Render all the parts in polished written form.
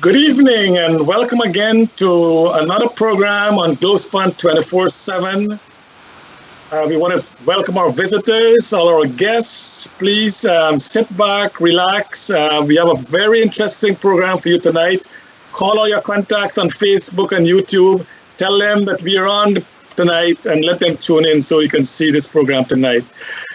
Good evening and welcome again to another program on Globespan 24x7. We want to welcome our visitors, all our guests. Please sit back, relax. We have a very interesting program for you tonight. Call all your contacts on Facebook and YouTube. Tell them that we are on tonight and let them tune in so you can see this program tonight.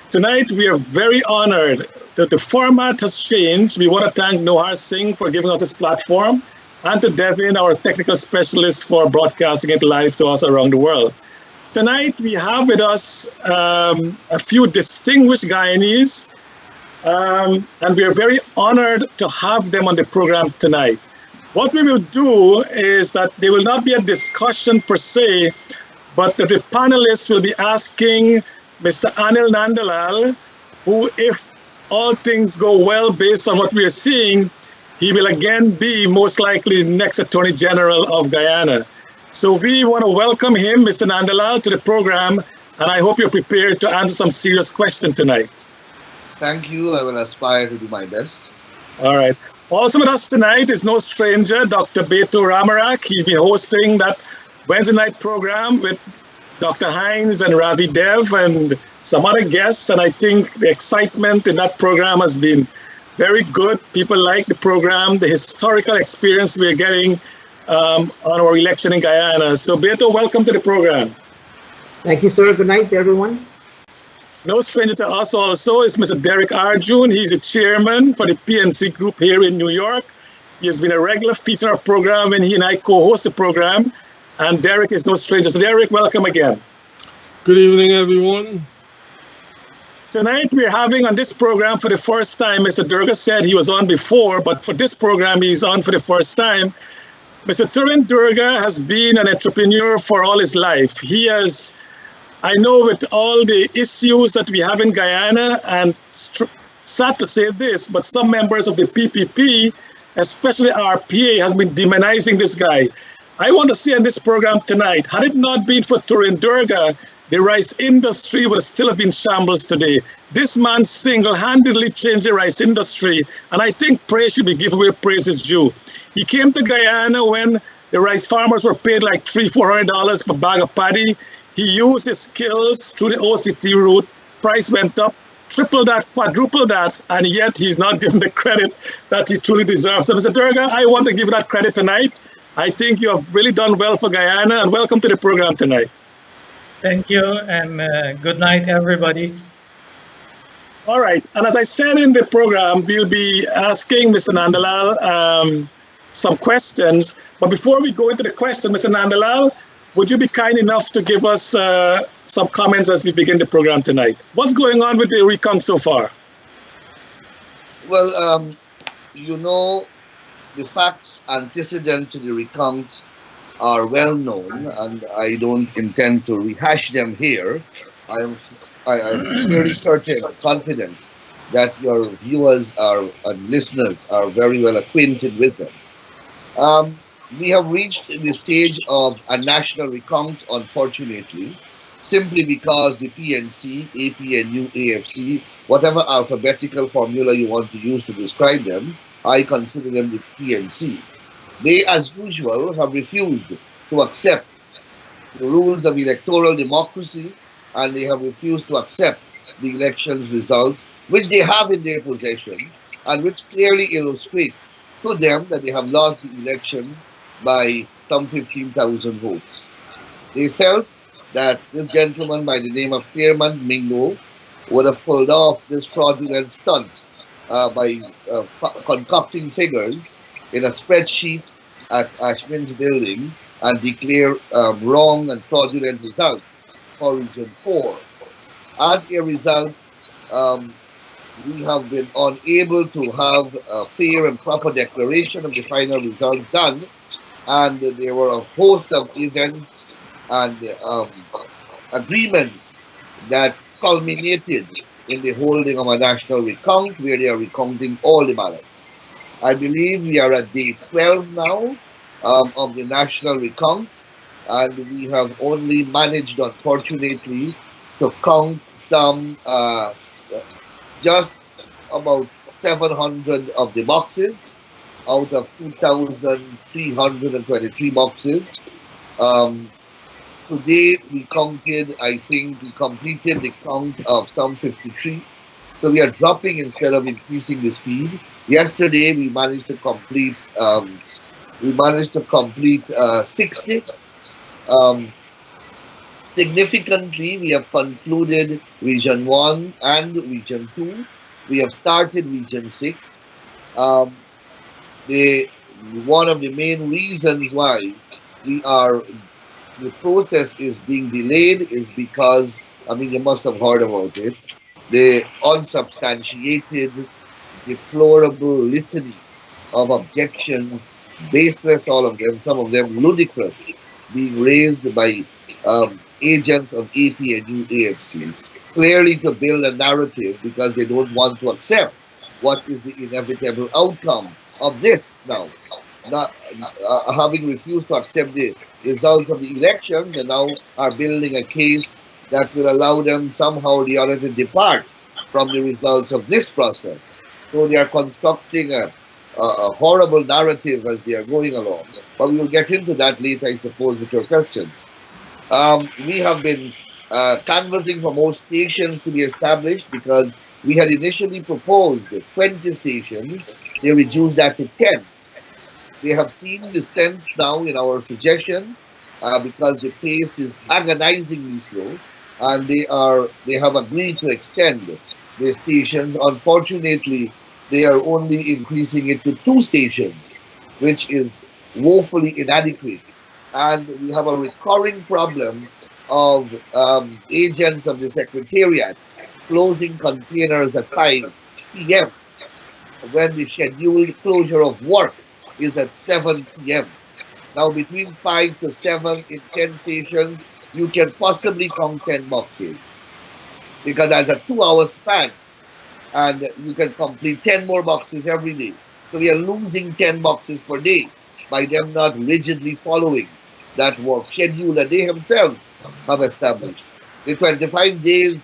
Tonight, we are very honored that the format has changed. We want to thank Nohar Singh for giving us this platform and to Devin, our technical specialist, for broadcasting it live to us around the world. Tonight, we have with us a few distinguished Guyanese, and we are very honored to have them on the program tonight. What we will do is that there will not be a discussion per se, but that the panelists will be asking Mr. Anil Nandlall, who, if all things go well based on what we are seeing, he will again be most likely the next Attorney General of Guyana. So we want to welcome him, Mr. Nandlall, to the program, and I hope you're prepared to answer some serious questions tonight. Thank you. I will aspire to do my best. All right. Also with us tonight is no stranger, Dr. Beto Ramharack. He's been hosting that Wednesday night program with Dr. Hines and Ravi Dev and some other guests, and I think the excitement in that program has been very good. People like the program, the historical experience we're getting on our election in Guyana. So Beto, welcome to the program. Thank you, sir. Good night, everyone. No stranger to us also is Mr. Derrick Arjune. He's the chairman for the PNC group here in New York. He has been a regular feature of our program when he and I co-host the program. And Derrick is no stranger. So Derrick, welcome again. Good evening, everyone. Tonight we're having on this program for the first time, Mr. Doerga said he was on before, but for this program he's on for the first time. Mr. Doerga has been an entrepreneur for all his life. He has, I know with all the issues that we have in Guyana, and sad to say this, but some members of the PPP, especially RPA, has been demonizing this guy. I want to say in this program tonight, had it not been for Doerga, the rice industry would still have been shambles today. This man single-handedly changed the rice industry, and I think praise should be given where praise is due. He came to Guyana when the rice farmers were paid like $300-400 per bag of paddy. He used his skills through the OCT route. Price went up, triple that, quadruple that, and yet he's not given the credit that he truly deserves. So Mr. Doerga, I want to give you that credit tonight. I think you have really done well for Guyana, and welcome to the program tonight. Thank you, and good night, everybody. All right, and as I said in the program, we'll be asking Mr. Nandlall some questions. But before we go into the question, Mr. Nandlall, would you be kind enough to give us some comments as we begin the program tonight? What's going on with the recount so far? Well, you know, the facts antecedent to the recount are well known, and I don't intend to rehash them here. I am very certain, confident that your viewers and listeners are very well acquainted with them. We have reached the stage of a national recount, unfortunately, simply because the PNC, APNU, AFC, whatever alphabetical formula you want to use to describe them, I consider them the PNC. They, as usual, have refused to accept the rules of electoral democracy, and they have refused to accept the election's result, which they have in their possession, and which clearly illustrate to them that they have lost the election by some 15,000 votes. They felt that this gentleman by the name of Chairman Mingo would have pulled off this fraudulent stunt by concocting figures in a spreadsheet at Ashman's building and declare wrong and fraudulent results for Region 4. As a result, we have been unable to have a fair and proper declaration of the final results done, and there were a host of events and agreements that culminated in the holding of a national recount where they are recounting all the ballots. I believe we are at day 12 now of the national recount, and we have only managed, unfortunately, to count some just about 700 of the boxes, out of 2,323 boxes. Um, Today we completed the count of some 53. So we are dropping instead of increasing the speed. Yesterday we managed to complete 60. Um, Significantly, we have concluded Region 1 and Region 2. We have started Region 6. Um, One of the main reasons why the process is being delayed is because, I mean, you must have heard about it, the unsubstantiated, deplorable litany of objections, baseless, all of them, some of them ludicrous, being raised by agents of AP and UAFCs, clearly to build a narrative because they don't want to accept what is the inevitable outcome of this now. Not having refused to accept the results of the election, they now are building a case that will allow them somehow or the other to depart from the results of this process. So they are constructing a horrible narrative as they are going along. But we will get into that later, I suppose, with your questions. We have been canvassing for more stations to be established because we had initially proposed 20 stations. They reduced that to 10. They have seen the sense now in our suggestions because the pace is agonizingly slow, and they have agreed to extend the stations. Unfortunately, they are only increasing it to 2 stations, which is woefully inadequate. And we have a recurring problem of agents of the Secretariat closing containers at 5 p.m. when the scheduled closure of work is at 7 p.m. Now, between 5 to 7 in 10 stations, you can possibly count 10 boxes because that's a 2-hour span and you can complete 10 more boxes every day. So we are losing 10 boxes per day by them not rigidly following that work schedule that they themselves have established. The 25 days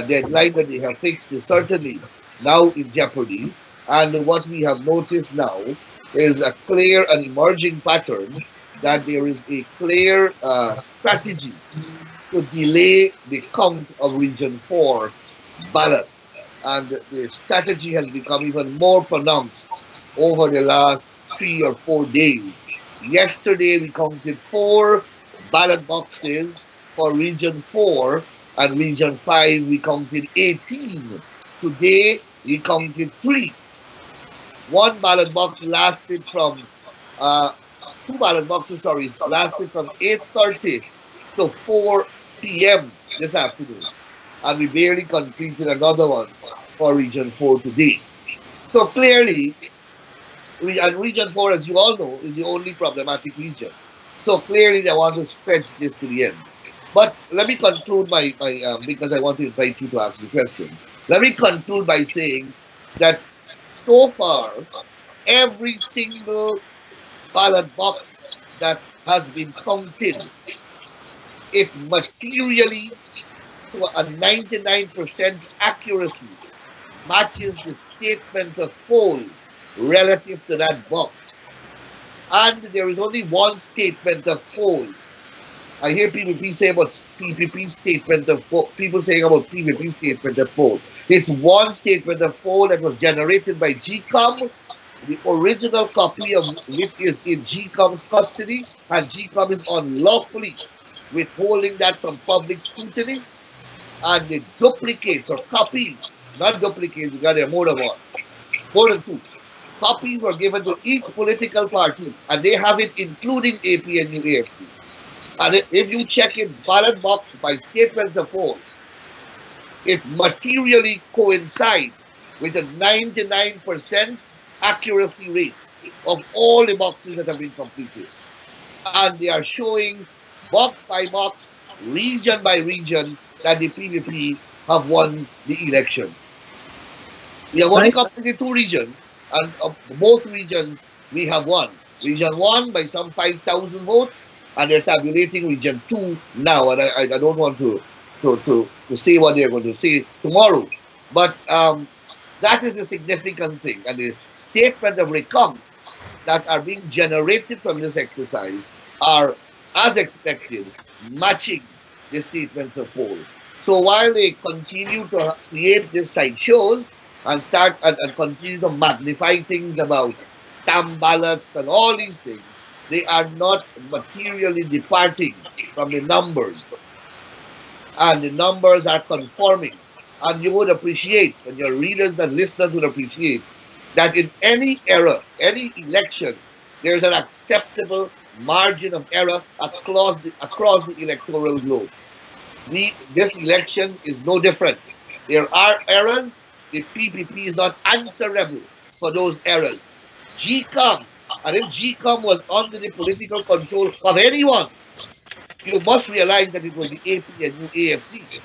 deadline that they have fixed is certainly now in jeopardy. And what we have noticed now is a clear and emerging pattern that there is a clear strategy to delay the count of Region 4 ballot. And the strategy has become even more pronounced over the last 3 or 4 days. Yesterday, we counted 4 ballot boxes for Region 4, and Region 5, we counted 18. Today, we counted 3. One ballot box lasted from, 2 ballot boxes, lasted from 8:30 to 4 p.m. this afternoon. And we barely completed another one for Region 4 today. So clearly, and Region 4, as you all know, is the only problematic region. So clearly they want to stretch this to the end. But let me conclude because I want to invite you to ask me questions. Let me conclude by saying that so far, every single ballot box that has been counted, if materially to a 99% accuracy, matches the statement of poll relative to that box. And there is only one statement of poll. I hear PPP say about PPP statement of poll. People saying about PPP statement of poll. It's one statement of poll that was generated by GCOM. The original copy of which is in GCOM's custody, and GCOM is unlawfully withholding that from public scrutiny. And the duplicates or copies, not duplicates, because there are more than one, more than 2. Copies were given to each political party, and they have it including AP and UAFC. And if you check it ballot box by statement of poll, it materially coincides with a 99% accuracy rate of all the boxes that have been completed. And they are showing box by box, region by region, that the PVP have won the election. We have only completed 2 regions, and of both regions we have won. Region 1 by some 5,000 votes, and they're tabulating Region 2 now. And I don't want to say what they're going to say tomorrow, but that is a significant thing. And the statement of Recount that are being generated from this exercise are, as expected, matching the statements of poll. So while they continue to create these sideshows and start and continue to magnify things about stamp ballots and all these things, they are not materially departing from the numbers. And the numbers are conforming. And you would appreciate, and your readers and listeners would appreciate, that in any era, any election, there's an acceptable margin of error across the electoral globe. This election is no different. There are errors. The PPP is not answerable for those errors. GCOM, and if GCOM was under the political control of anyone, you must realize that it was the APNU AFC.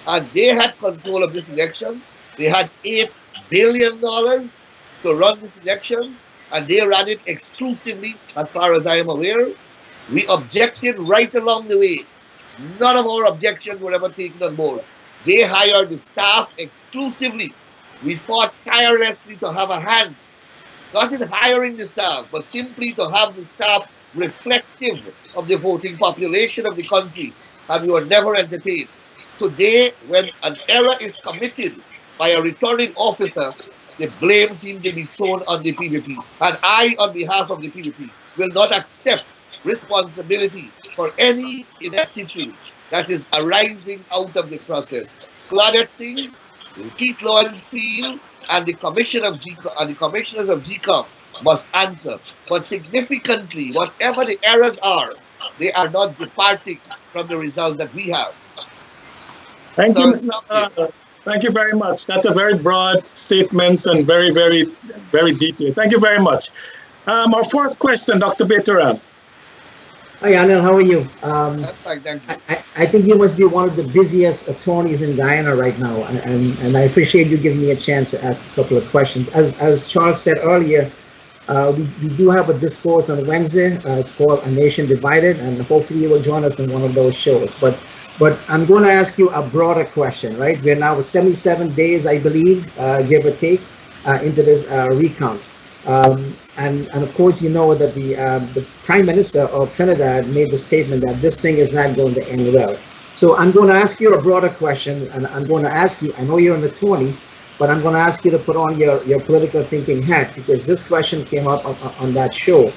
And they had control of this election. They had $8 billion to run this election, and they ran it exclusively, as far as I am aware. We objected right along the way. None of our objections were ever taken on board. They hired the staff exclusively. We fought tirelessly to have a hand, not in hiring the staff, but simply to have the staff reflective of the voting population of the country, and we were never entertained. Today, when an error is committed by a returning officer, the blame seems to be thrown on the PPP. And I, on behalf of the PPP, will not accept responsibility for any ineptitude that is arising out of the process. Claudette Singh, Keith Lowenfield, and the commission of GCOM and the commissioners of GCOM must answer. But significantly, whatever the errors are, they are not departing from the results that we have. Thank So you, it's not thank you very much. That's a very broad statements and very, very, very detailed. Thank you very much. Our fourth question, Dr. Beteran. Hi, Anil, how are you? That's fine, thank you. I think you must be one of the busiest attorneys in Guyana right now, and I appreciate you giving me a chance to ask a couple of questions. As Charles said earlier, we do have a discourse on Wednesday. It's called A Nation Divided, and hopefully you will join us in one of those shows. But I'm going to ask you a broader question, right? We're now 77 days, I believe, give or take, into this recount. And of course, you know that the Prime Minister of Trinidad made the statement that this thing is not going to end well. So I'm going to ask you a broader question, and I'm going to ask you, I know you're an attorney, but I'm going to ask you to put on your political thinking hat, because this question came up on that show.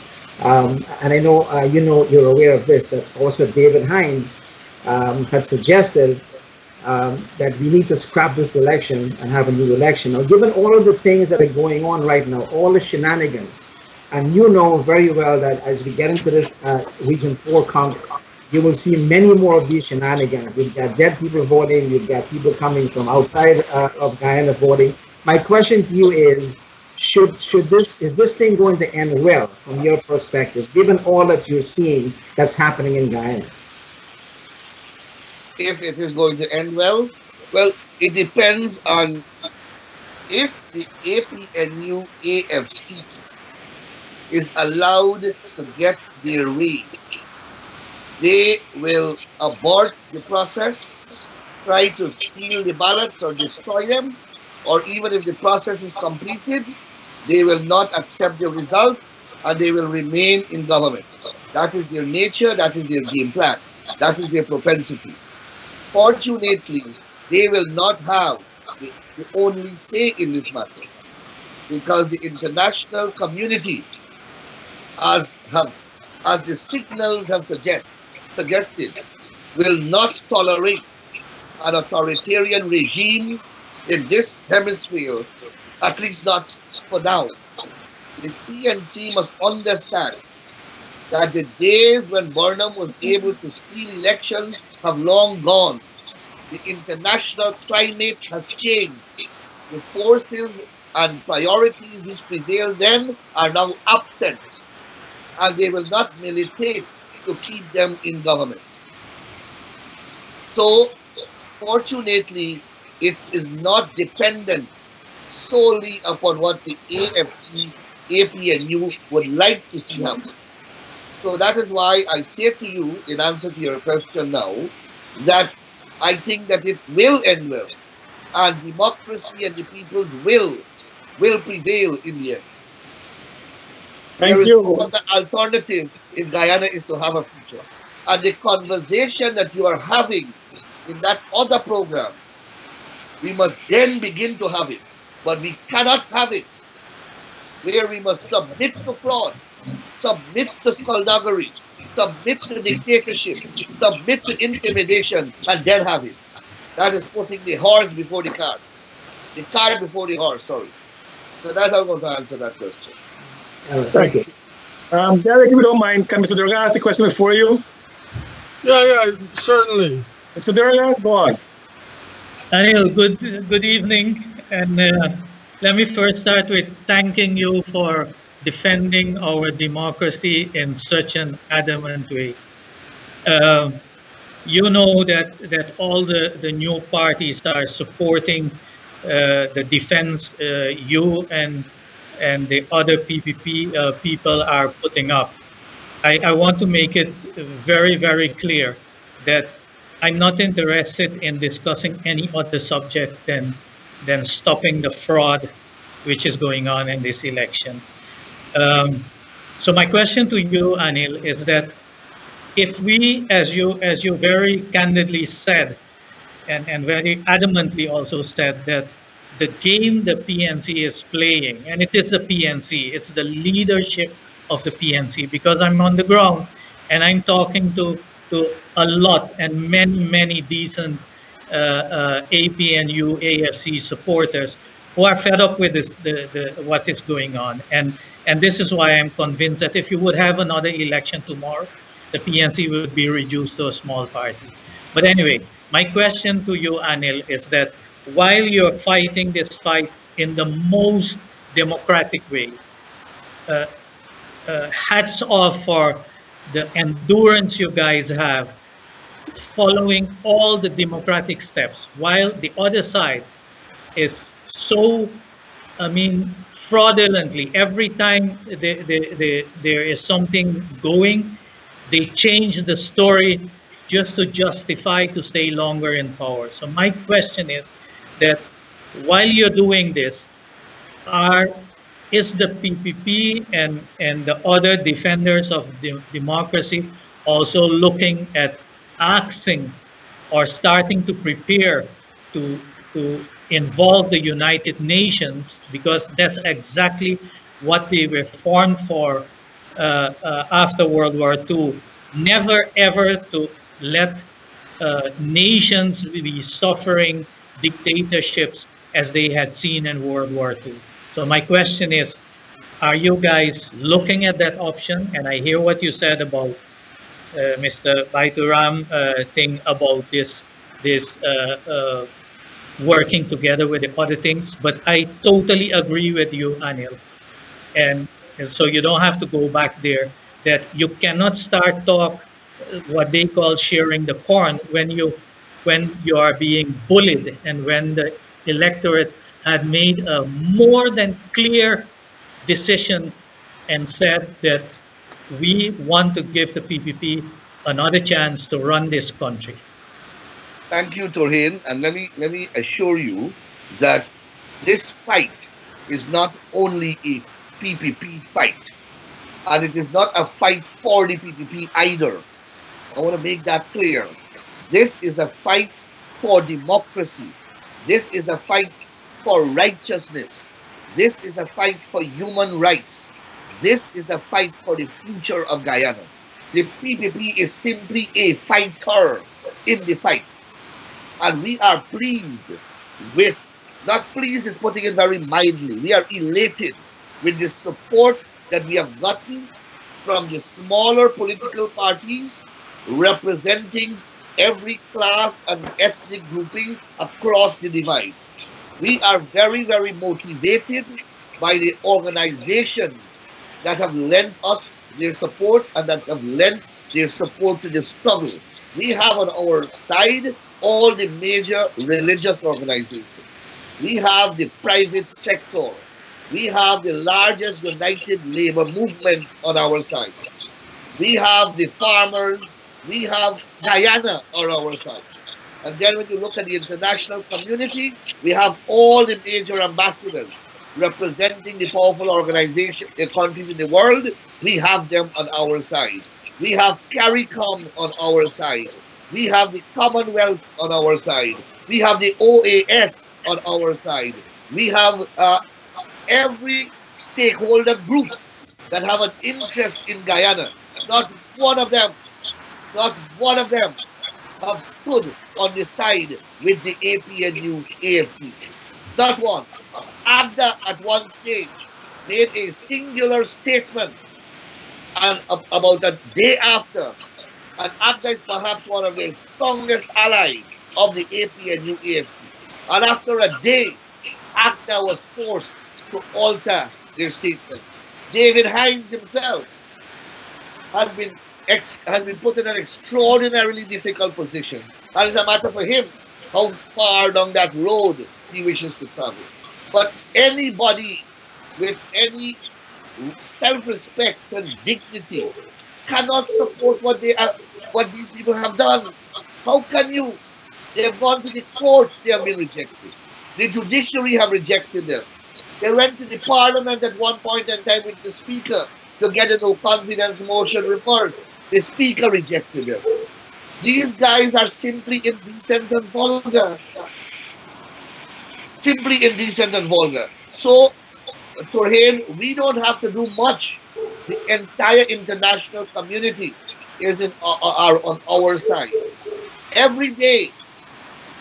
And I know, you're aware of this, that also David Hines had suggested that we need to scrap this election and have a new election. Now, given all of the things that are going on right now, all the shenanigans, and you know very well that as we get into this Region 4 count, you will see many more of these shenanigans. You've got dead people voting, you've got people coming from outside of Guyana voting. My question to you is, is this thing going to end well from your perspective, given all that you're seeing that's happening in Guyana? If it is going to end well, it depends on if the APNU AFC is allowed to get their way. They will abort the process, try to steal the ballots or destroy them, or even if the process is completed, they will not accept the results and they will remain in government. That is their nature, that is their game plan, that is their propensity. Fortunately, they will not have the only say in this matter, because the international community, as the signals have suggested, will not tolerate an authoritarian regime in this hemisphere, at least not for now. The PNC must understand that the days when Burnham was able to steal elections have long gone. The international climate has changed. The forces and priorities which prevailed then are now absent, and they will not militate to keep them in government. So, fortunately, it is not dependent solely upon what the AFC, APNU would like to see happen. So that is why I say to you, in answer to your question now, that I think that it will end well, and democracy and the people's will prevail in the end. Thank There is you. no other alternative if Guyana is to have a future. And the conversation that you are having in that other program, we must then begin to have it. But we cannot have it where we must submit to fraud, submit to skullduggery, submit to dictatorship, submit to intimidation, and then have it. That is putting the horse before the cart. The cart before the horse, sorry. So that's how I'm going to answer that question. Thank you. Derrick, if you don't mind, can Mr. Doerga ask the question before you? Yeah, certainly. Mr. Doerga, go on. Anil, good evening, and let me first start with thanking you for defending our democracy in such an adamant way. Um, you know that all the new parties are supporting the defense you and the other PPP people are putting up. I want to make it very, very clear that I'm not interested in discussing any other subject than stopping the fraud which is going on in this election. So my question to you, Anil, is that if we, as you very candidly said, and very adamantly also said that the game the PNC is playing, and it is the PNC, it's the leadership of the PNC, because I'm on the ground and I'm talking to a lot and many decent APNU AFC supporters who are fed up with this the what is going on, and this is why I'm convinced that if you would have another election tomorrow, the PNC would be reduced to a small party. But anyway, my question to you, Anil, is that while you're fighting this fight in the most democratic way, uh, hats off for the endurance you guys have following all the democratic steps, while the other side is so, I mean, fraudulently, every time there is something going, they change the story just to justify to stay longer in power. So my question is that while you're doing this, is the PPP and the other defenders of democracy also looking at asking or starting to prepare to involve the United Nations, because that's exactly what they were formed for after World War II. Never ever to let nations be suffering dictatorships as they had seen in World War II. So my question is, are you guys looking at that option? And I hear what you said about Mr. Baituram thing about this working together with the other things, but I totally agree with you, Anil. And so you don't have to go back there, that you cannot start talk what they call sharing the corn when you are being bullied, and when the electorate had made a more than clear decision and said that we want to give the PPP another chance to run this country. Thank you, Turhane, and let me assure you that this fight is not only a PPP fight, and it is not a fight for the PPP either. I want to make that clear. This is a fight for democracy. This is a fight for righteousness. This is a fight for human rights. This is a fight for the future of Guyana. The PPP is simply a fighter in the fight. And we are pleased with, not pleased is putting it very mildly, we are elated with the support that we have gotten from the smaller political parties representing every class and ethnic grouping across the divide. We are very, very motivated by the organizations that have lent us their support and that have lent their support to the struggle. We have on our side all the major religious organizations. We have the private sector. We have the largest united labor movement on our side. We have the farmers. We have Guyana on our side. And then when you look at the international community, we have all the major ambassadors. representing the powerful organization, the countries in the world, we have them on our side. We have CARICOM on our side. We have the Commonwealth on our side. We have the OAS on our side. We have every stakeholder group that have an interest in Guyana. Not one of them, not one of them have stood on the side with the APNU AFC. Not one. AGDA at one stage made a singular statement, and about a day after, and AGDA is perhaps one of the strongest allies of the APNU AFC. And after a day, AGDA was forced to alter their statement. David Hines himself has been put in an extraordinarily difficult position. And it's a matter for him how far down that road he wishes to travel. But anybody with any self-respect and dignity cannot support what these people have done. How can you? They have gone to the courts, they have been rejected. The judiciary have rejected them. They went to the parliament at one point in time with the speaker to get a no confidence motion reversed. The speaker rejected them. These guys are simply indecent and vulgar. Simply indecent and vulgar. So, Turhane, we don't have to do much. The entire international community is on our side. Every day,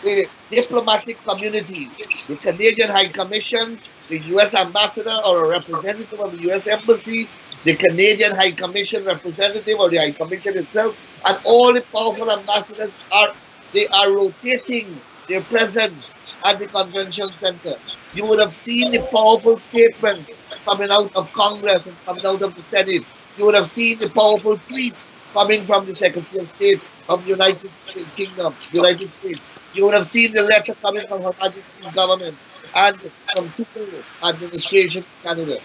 the diplomatic community, the Canadian High Commission, the U.S. ambassador or a representative of the U.S. Embassy, the Canadian High Commission representative or the High Commission itself, and all the powerful ambassadors are rotating their presence at the convention center. You would have seen the powerful statements coming out of Congress and coming out of the Senate. You would have seen the powerful tweets coming from the Secretary of State of the United Kingdom, United States. You would have seen the letter coming from Her Majesty's government and from Trudeau administration in Canada.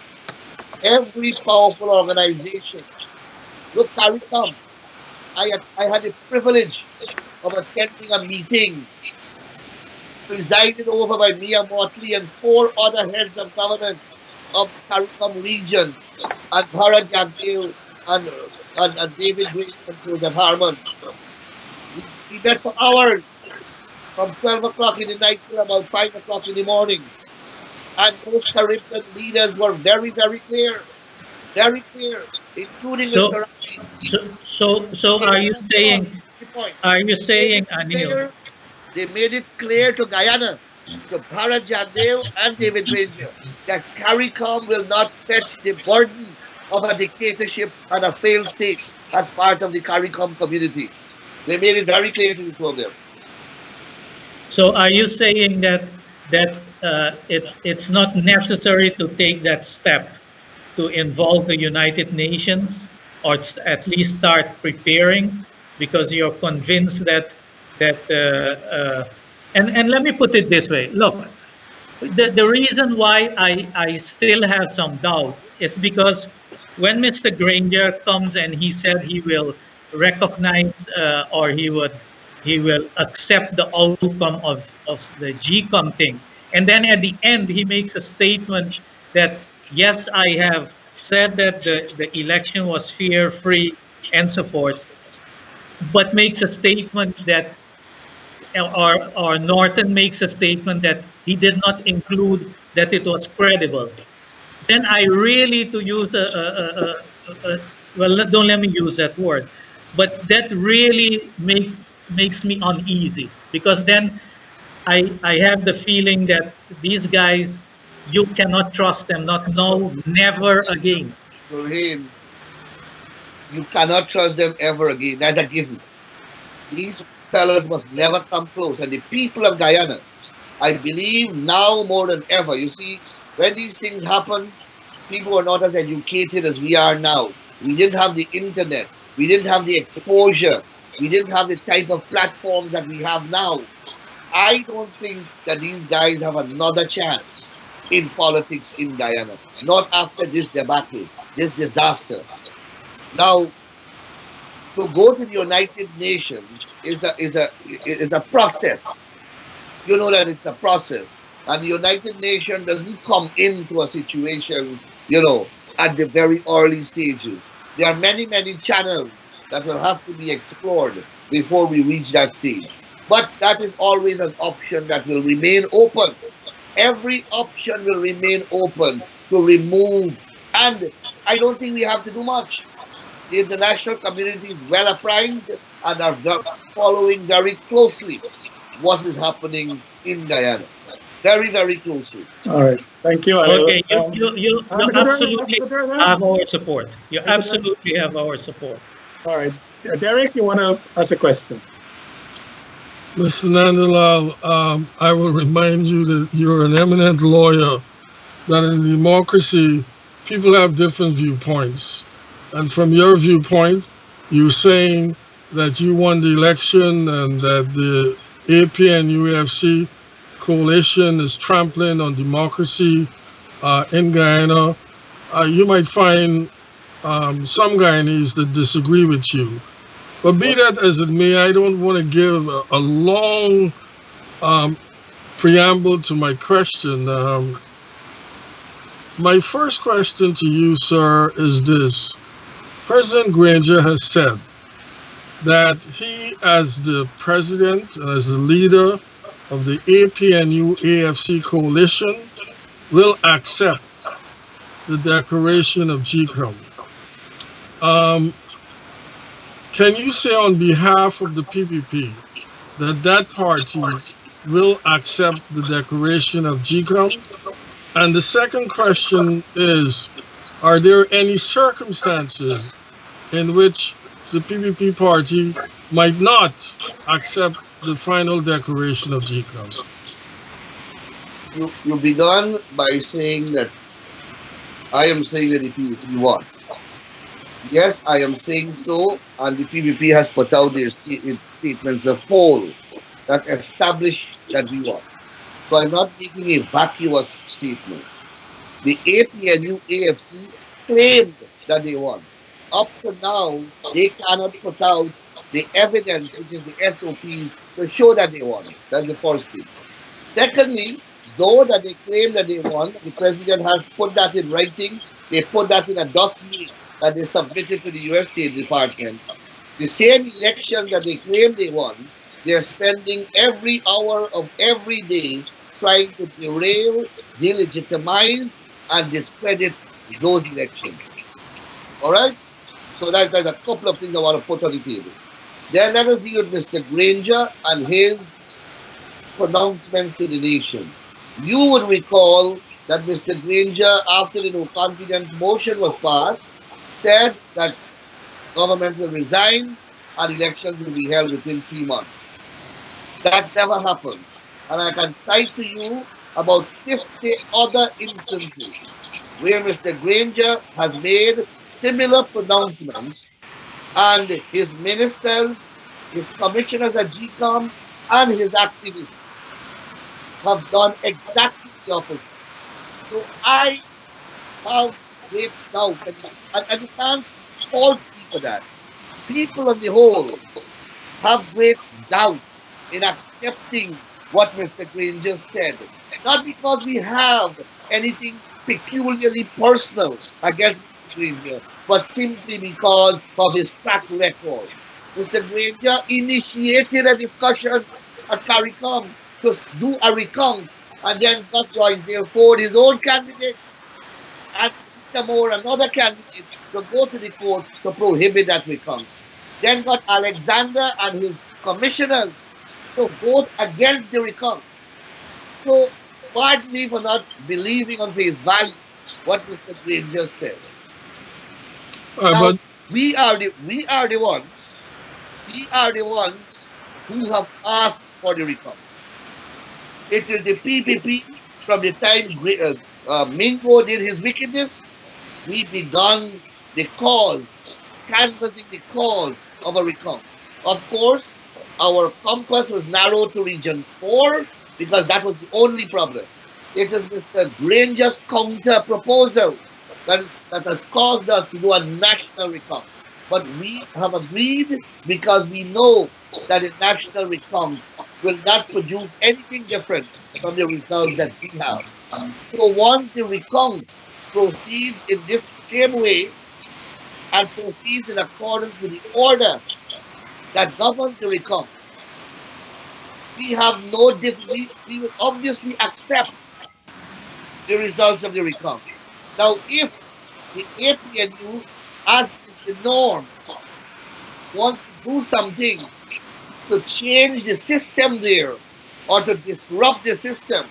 Every powerful organization. Look, CARICOM. I had the privilege of attending a meeting presided over by Mia Motley and 4 other heads of government of the CARICOM region, and Bharat Jagdeo and David Green and Joseph Harmon. We met for hours from 12 o'clock in the night till about 5 o'clock in the morning. And those Caribbean leaders were very, very clear, including Mr. So are you saying, Anil? They made it clear to Guyana, to Bharat Jagdeo and David Ranger, that CARICOM will not fetch the burden of a dictatorship and a failed state as part of the CARICOM community. They made it very clear to the two of them. So are you saying that it's not necessary to take that step to involve the United Nations, or at least start preparing, because you're convinced that and let me put it this way. Look, the reason why I still have some doubt is because when Mr. Granger comes and he said he will recognize or he will accept the outcome of the GCOM thing, and then at the end he makes a statement that yes, I have said that the election was fair, free, and so forth, but makes a statement that, or Norton makes a statement that he did not include that it was credible. Then I really, to use well, don't let me use that word, but that really makes me uneasy, because then I have the feeling that these guys, you cannot trust them, never again. Turhane, you cannot trust them ever again. That's a given. These fellas must never come close. And the people of Guyana, I believe now more than ever, you see, when these things happen, people were not as educated as we are now. We didn't have the internet. We didn't have the exposure. We didn't have the type of platforms that we have now. I don't think that these guys have another chance in politics in Guyana. Not after this debacle, this disaster. Now, to go to the United Nations is a process. You know that it's a process. And the United Nations doesn't come into a situation, you know, at the very early stages. There are many, many channels that will have to be explored before we reach that stage. But that is always an option that will remain open. Every option will remain open to remove. And I don't think we have to do much. The international community is well apprised and are following very closely what is happening in Guyana. Very, very closely. All right. Thank you, Anil. Okay, you Mr. absolutely Turhane? have our support. You Mr. absolutely have our support. All right. Derrick, you want to ask a question? Mr. Nandlall, I will remind you that you're an eminent lawyer, that in democracy, people have different viewpoints. And from your viewpoint, you're saying that you won the election and that the APN UFC coalition is trampling on democracy in Guyana. You might find some Guyanese that disagree with you. But be that as it may, I don't want to give a long preamble to my question. My first question to you, sir, is this. President Granger has said that he, as the president, as the leader of the APNU-AFC coalition, will accept the declaration of GCOM. Can you say on behalf of the PPP that that party will accept the declaration of GCOM? And the second question is, are there any circumstances in which the PPP party might not accept the final declaration of GCOM? You began by saying that I am saying that the PPP won. Yes, I am saying so, and the PPP has put out their statements of poll that establish that we won. So I'm not making a vacuous statement. The APNU AFC claimed that they won. Up to now, they cannot put out the evidence, which is the SOPs, to show that they won. That's the first thing. Secondly, though that they claim that they won, the president has put that in writing. They put that in a dossier that they submitted to the U.S. State Department. The same election that they claim they won, they're spending every hour of every day trying to derail, delegitimize, and discredit those elections. All right? So there's a couple of things I want to put on the table. Then let us deal with Mr. Granger and his pronouncements to the nation. You would recall that Mr. Granger, after the no confidence motion was passed, said that government will resign and elections will be held within 3 months. That never happened. And I can cite to you about 50 other instances where Mr. Granger has made similar pronouncements and his ministers, his commissioners at GCOM, and his activists have done exactly the opposite. So I have great doubt, and you can't fault me for that. People on the whole have great doubt in accepting what Mr. Granger said. Not because we have anything peculiarly personal against Mr. Granger, but simply because of his track record. Mr. Granger initiated a discussion at CARICOM to do a recount and then got Joyce therefore his own candidate and Mr. Moore, another candidate, to go to the court to prohibit that recount. Then got Alexander and his commissioners to vote against the recount. So, pardon me for not believing on face value what Mr. Granger says. Now, But we are the ones who have asked for the recount. It is the PPP from the time Mingo did his wickedness. We began the cause, canvassing the cause of a recount. Of course, our compass was narrowed to Region 4 because that was the only problem. It is Mr. Granger's counter proposal that has caused us to do a national recount. But we have agreed because we know that a national recount will not produce anything different from the results that we have. So once the recount proceeds in this same way and proceeds in accordance with the order that governs the recount, we have no we will obviously accept the results of the recount. Now, if the APNU, as is the norm, wants to do something to change the system there, or to disrupt the system,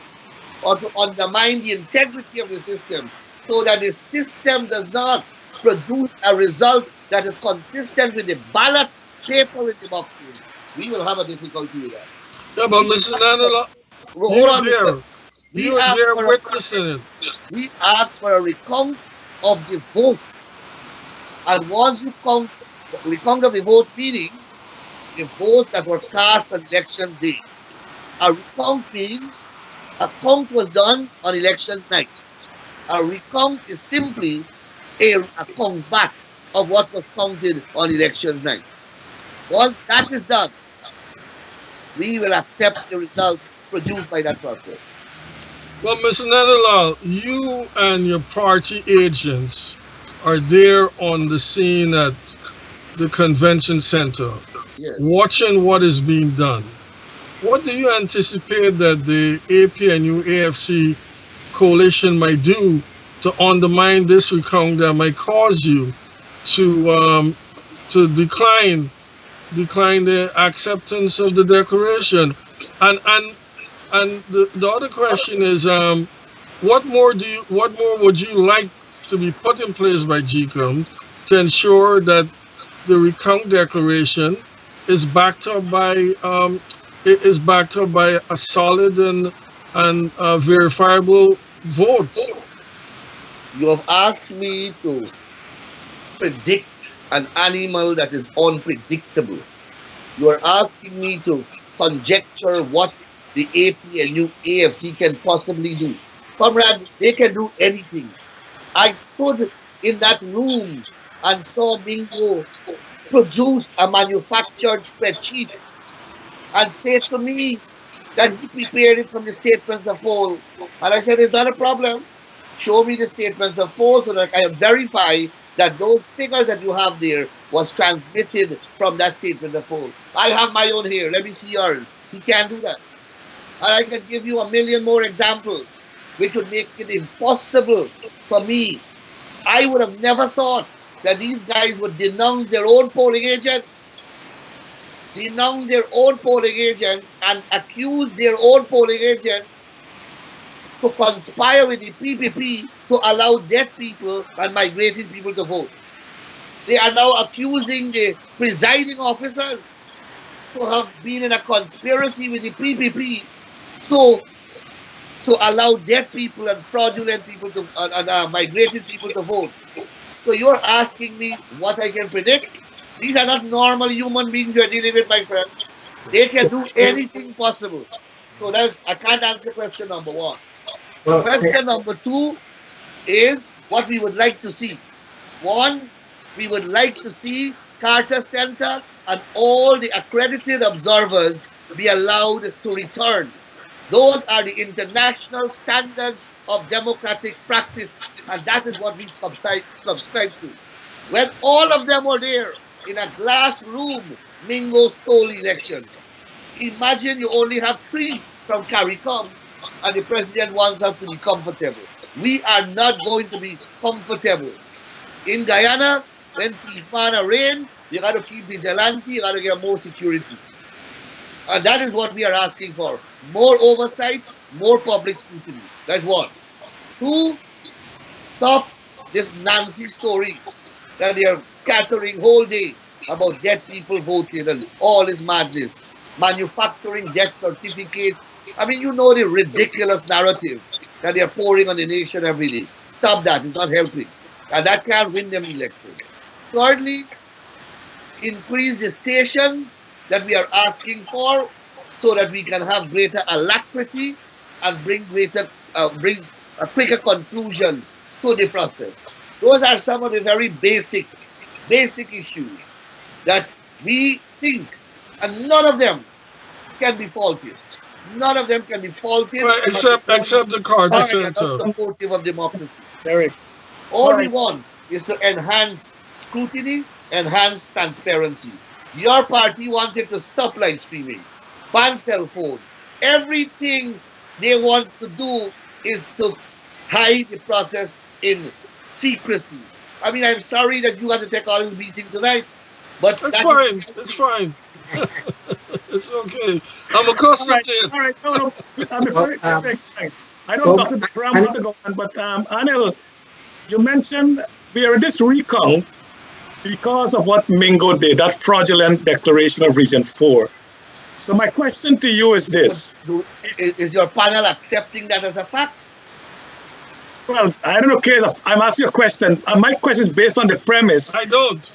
or to undermine the integrity of the system, so that the system does not produce a result that is consistent with the ballot paper in the boxes, we will have a difficulty with that. Yeah, but Mr. Nandlall, Hold on, you're there witnessing it. we ask for a recount of the votes. And once you count, recount of the vote, meaning the vote that was cast on election day. A recount means a count was done on election night. A recount is simply a count back of what was counted on election night. Once that is done, we will accept the result produced by that process. Well, Mr. Nandlall, you and your party agents are there on the scene at the convention center, Yes. watching what is being done. What do you anticipate that the APNU AFC coalition might do to undermine this recount that might cause you to decline the acceptance of the declaration? And the other question is, what more would you like to be put in place by GCOM to ensure that the recount declaration is backed up by a solid and verifiable vote? You have asked me to predict an animal that is unpredictable. You are asking me to conjecture what the APNU AFC can possibly do. Comrade, they can do anything. I stood in that room and saw Mingo produce a manufactured spreadsheet and say to me that he prepared it from the statements of poll. And I said, it's not a problem. Show me the statements of poll so that I can verify that those figures that you have there was transmitted from that statement of poll. I have my own here. Let me see yours. He can't do that. And I can give you a million more examples, which would make it impossible for me. I would have never thought that these guys would denounce their own polling agents, and accuse their own polling agents to conspire with the PPP to allow deaf people and migrated people to vote. They are now accusing the presiding officers to have been in a conspiracy with the PPP to allow deaf people and fraudulent people and migrated people to vote. So you're asking me what I can predict? These are not normal human beings you're dealing with, my friend. They can do anything possible. So I can't answer question number one. Question number two is what we would like to see. One, we would like to see Carter Center and all the accredited observers be allowed to return. Those are the international standards of democratic practice, and that is what we subscribe to. When all of them were there in a glass room, Mingo stole elections. Imagine you only have 3 from CARICOM, and the president wants us to be comfortable. We are not going to be comfortable. In Guyana, when Tifana rain, you got to keep vigilante, you got to get more security. And that is what we are asking for. More oversight, more public scrutiny. That's one. 2, stop this Nancy story that they are scattering whole day about dead people voting and all this madness. Manufacturing death certificates. I mean, you know the ridiculous narrative that they are pouring on the nation every day. Stop that. It's not helping. And that can't win them elections. Thirdly, increase the stations that we are asking for so that we can have greater alacrity and bring a quicker conclusion to the process. Those are some of the very basic issues that we think, and none of them can be faulted. None of them can be faulted. Right, except the Carter Not Center. supportive of democracy. Derrick. All we want is to enhance scrutiny, enhance transparency. Your party wanted to stop live streaming, ban cell phone. Everything they want to do is to hide the process in secrecy. I mean, I'm sorry that you had to take all this meeting tonight, but That's fine. It's fine. It's okay. I'm accustomed to it. All right. No. Thanks. I know Dr. Brown want to go on, but Anil, you mentioned we are in this recount because of what Mingo did, that fraudulent declaration of Region 4. So my question to you is this. Is your panel accepting that as a fact? Well, I don't know, Kay, I'm asking a question. My question is based on the premise. I don't.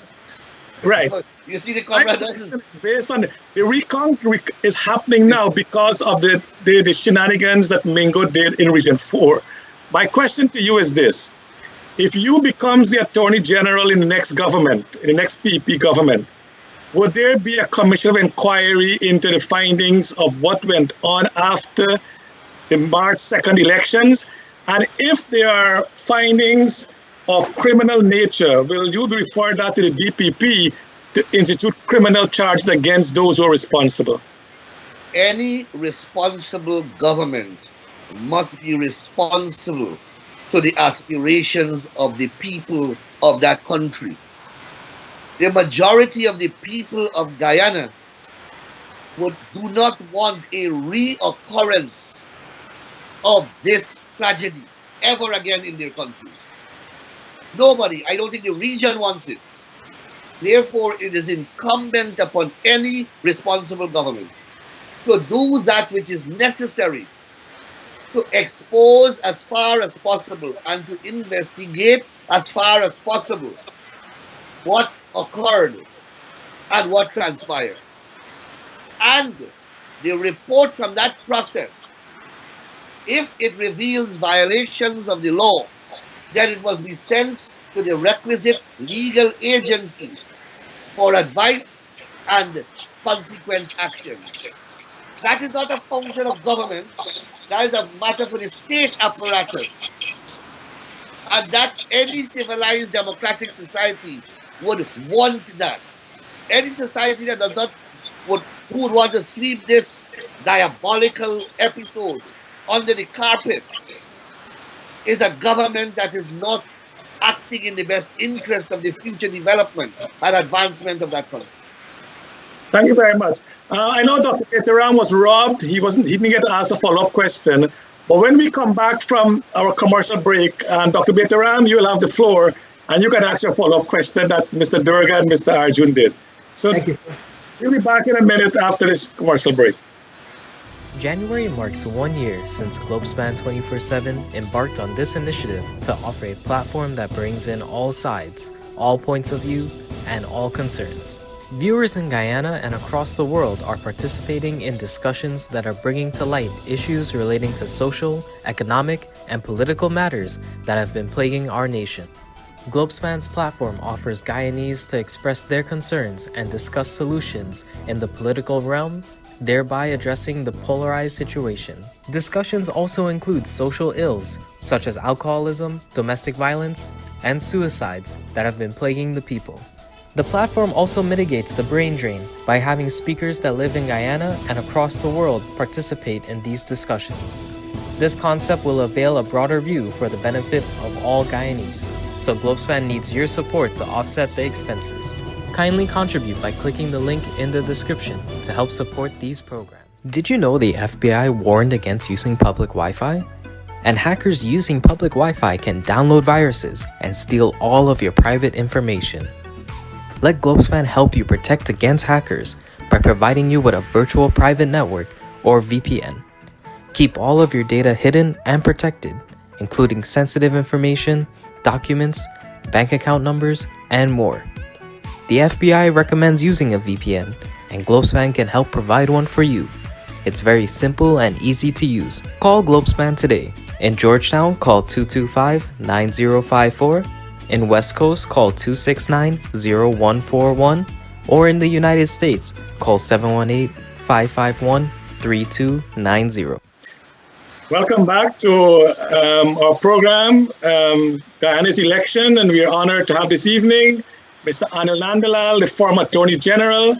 Right. So you see the My comrade. question is based on the recount is happening now because of the shenanigans that Mingo did in Region 4. My question to you is this. If you becomes the Attorney General in the next government, in the next PP government, would there be a commission of inquiry into the findings of what went on after the March 2nd elections? And if there are findings of criminal nature, will you refer that to the DPP to institute criminal charges against those who are responsible? Any responsible government must be responsible to the aspirations of the people of that country. The majority of the people of Guyana do not want a reoccurrence of this tragedy ever again in their country. Nobody, I don't think the region wants it. Therefore, it is incumbent upon any responsible government to do that which is necessary to expose as far as possible and to investigate as far as possible what occurred and what transpired. And the report from that process, if it reveals violations of the law, then it must be sent to the requisite legal agencies for advice and consequent action. That is not a function of government. That is a matter for the state apparatus. And that any civilized democratic society would want that. Any society that does not who would want to sweep this diabolical episode under the carpet is a government that is not acting in the best interest of the future development and advancement of that country. Thank you very much. I know Dr. Keteram was robbed. He didn't get to ask a follow-up question. But when we come back from our commercial break, Dr. Keteram, you will have the floor, and you can ask your follow-up question that Mr. Doerga and Mr. Arjune did. So Thank you. we'll be back in a minute after this commercial break. January marks 1 year since Globespan 24x7 embarked on this initiative to offer a platform that brings in all sides, all points of view, and all concerns. Viewers in Guyana and across the world are participating in discussions that are bringing to light issues relating to social, economic, and political matters that have been plaguing our nation. Globespan's platform offers Guyanese to express their concerns and discuss solutions in the political realm, thereby addressing the polarized situation. Discussions also include social ills such as alcoholism, domestic violence, and suicides that have been plaguing the people. The platform also mitigates the brain drain by having speakers that live in Guyana and across the world participate in these discussions. This concept will avail a broader view for the benefit of all Guyanese, so Globespan needs your support to offset the expenses. Kindly contribute by clicking the link in the description to help support these programs. Did you know the FBI warned against using public Wi-Fi? And hackers using public Wi-Fi can download viruses and steal all of your private information. Let Globespan help you protect against hackers by providing you with a virtual private network or VPN. Keep all of your data hidden and protected, including sensitive information, documents, bank account numbers, and more. The FBI recommends using a VPN, and Globespan can help provide one for you. It's very simple and easy to use. Call Globespan today. In Georgetown, call 225-9054. In West Coast, call 269-0141, or in the United States, call 888-551-3290. Welcome back to our program, Guyana's election, and we are honored to have this evening Mr. Anil Nandlall, the former Attorney General,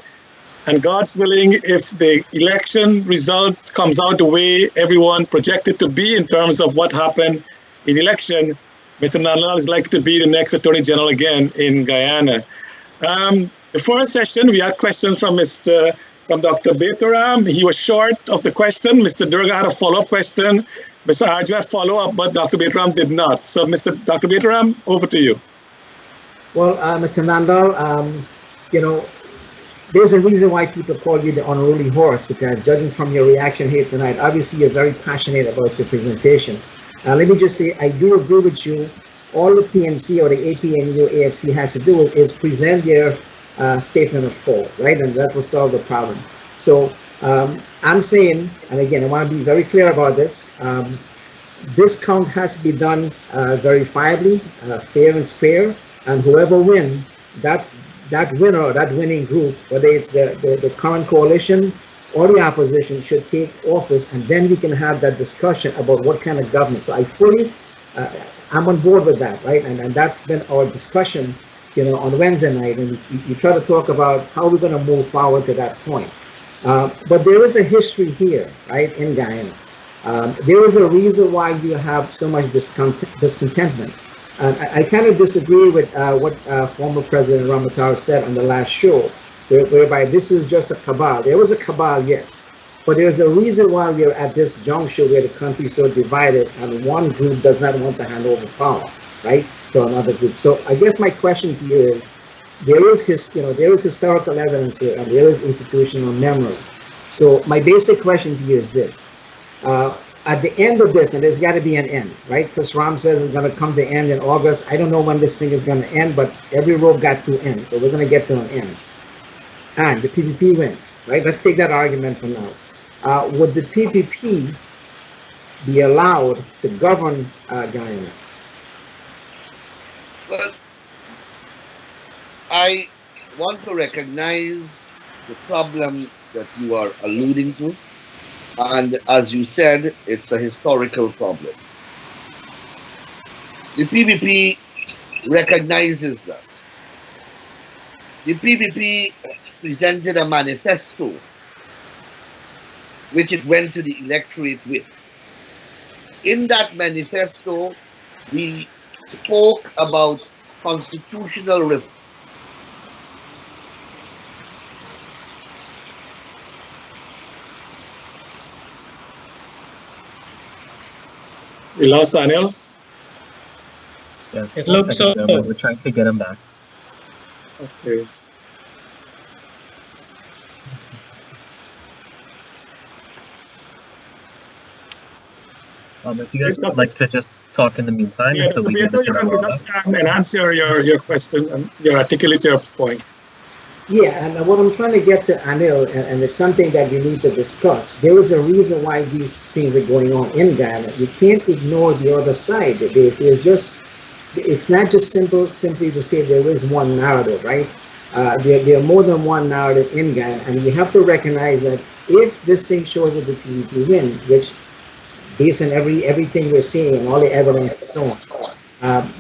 and God's willing, if the election result comes out the way everyone projected to be in terms of what happened in the election, Mr. Nandlall is likely to be the next Attorney General again in Guyana. The first session, we had questions from Dr. Betaram. He was short of the question. Mr. Doerga had a follow-up question. Mr. Arjune had follow-up, but Dr. Betaram did not. So, Dr. Betaram, over to you. Well, Mr. Nandlall, there's a reason why people call you the unruly horse, because judging from your reaction here tonight, obviously you're very passionate about your presentation. Let me just say, I do agree with you. All the PNC or the APNU AFC has to do is present their statement of fault, right? And that will solve the problem. So I'm saying, and again, I want to be very clear about this, this count has to be done verifiably, fair and square, and whoever wins, that winner or that winning group, whether it's the current coalition or the opposition, should take office, and then we can have that discussion about what kind of government. So I fully, I'm on board with that, right? And that's been our discussion, on Wednesday night, and you try to talk about how we're going to move forward to that point. But there is a history here, right, in Guyana. There is a reason why you have so much discontentment. And I kind of disagree with what former President Ramharack said on the last show, whereby this is just a cabal. There was a cabal, yes, but there's a reason why we're at this juncture where the country is so divided and one group does not want to hand over power, right, to another group. So I guess my question to you is, there is historical evidence here and there is institutional memory. So my basic question to you is this. At the end of this, and there's got to be an end, right? Because Ram says it's going to come to end in August. I don't know when this thing is going to end, but every road got to end. So we're going to get to an end. And the PPP wins, right? Let's take that argument for now. Would the PPP be allowed to govern Guyana? Well, I want to recognize the problem that you are alluding to. And as you said, it's a historical problem. The PPP recognizes that. The PPP presented a manifesto which it went to the electorate with. In that manifesto, we spoke about constitutional reform. We lost Anil. Yes, It looks so. We're trying to get him back. Okay. If you guys would like to just talk in the meantime Yeah, until we you get this in can our just enhance your question and articulate your point. Yeah, and what I'm trying to get to, Anil, and it's something that you need to discuss. There is a reason why these things are going on in Guyana. You can't ignore the other side. It's not just simply to say there is one narrative, right? There are more than one narrative in Guyana, and you have to recognize that if this thing shows that the PPP win, which based on everything we're seeing and all the evidence and so on,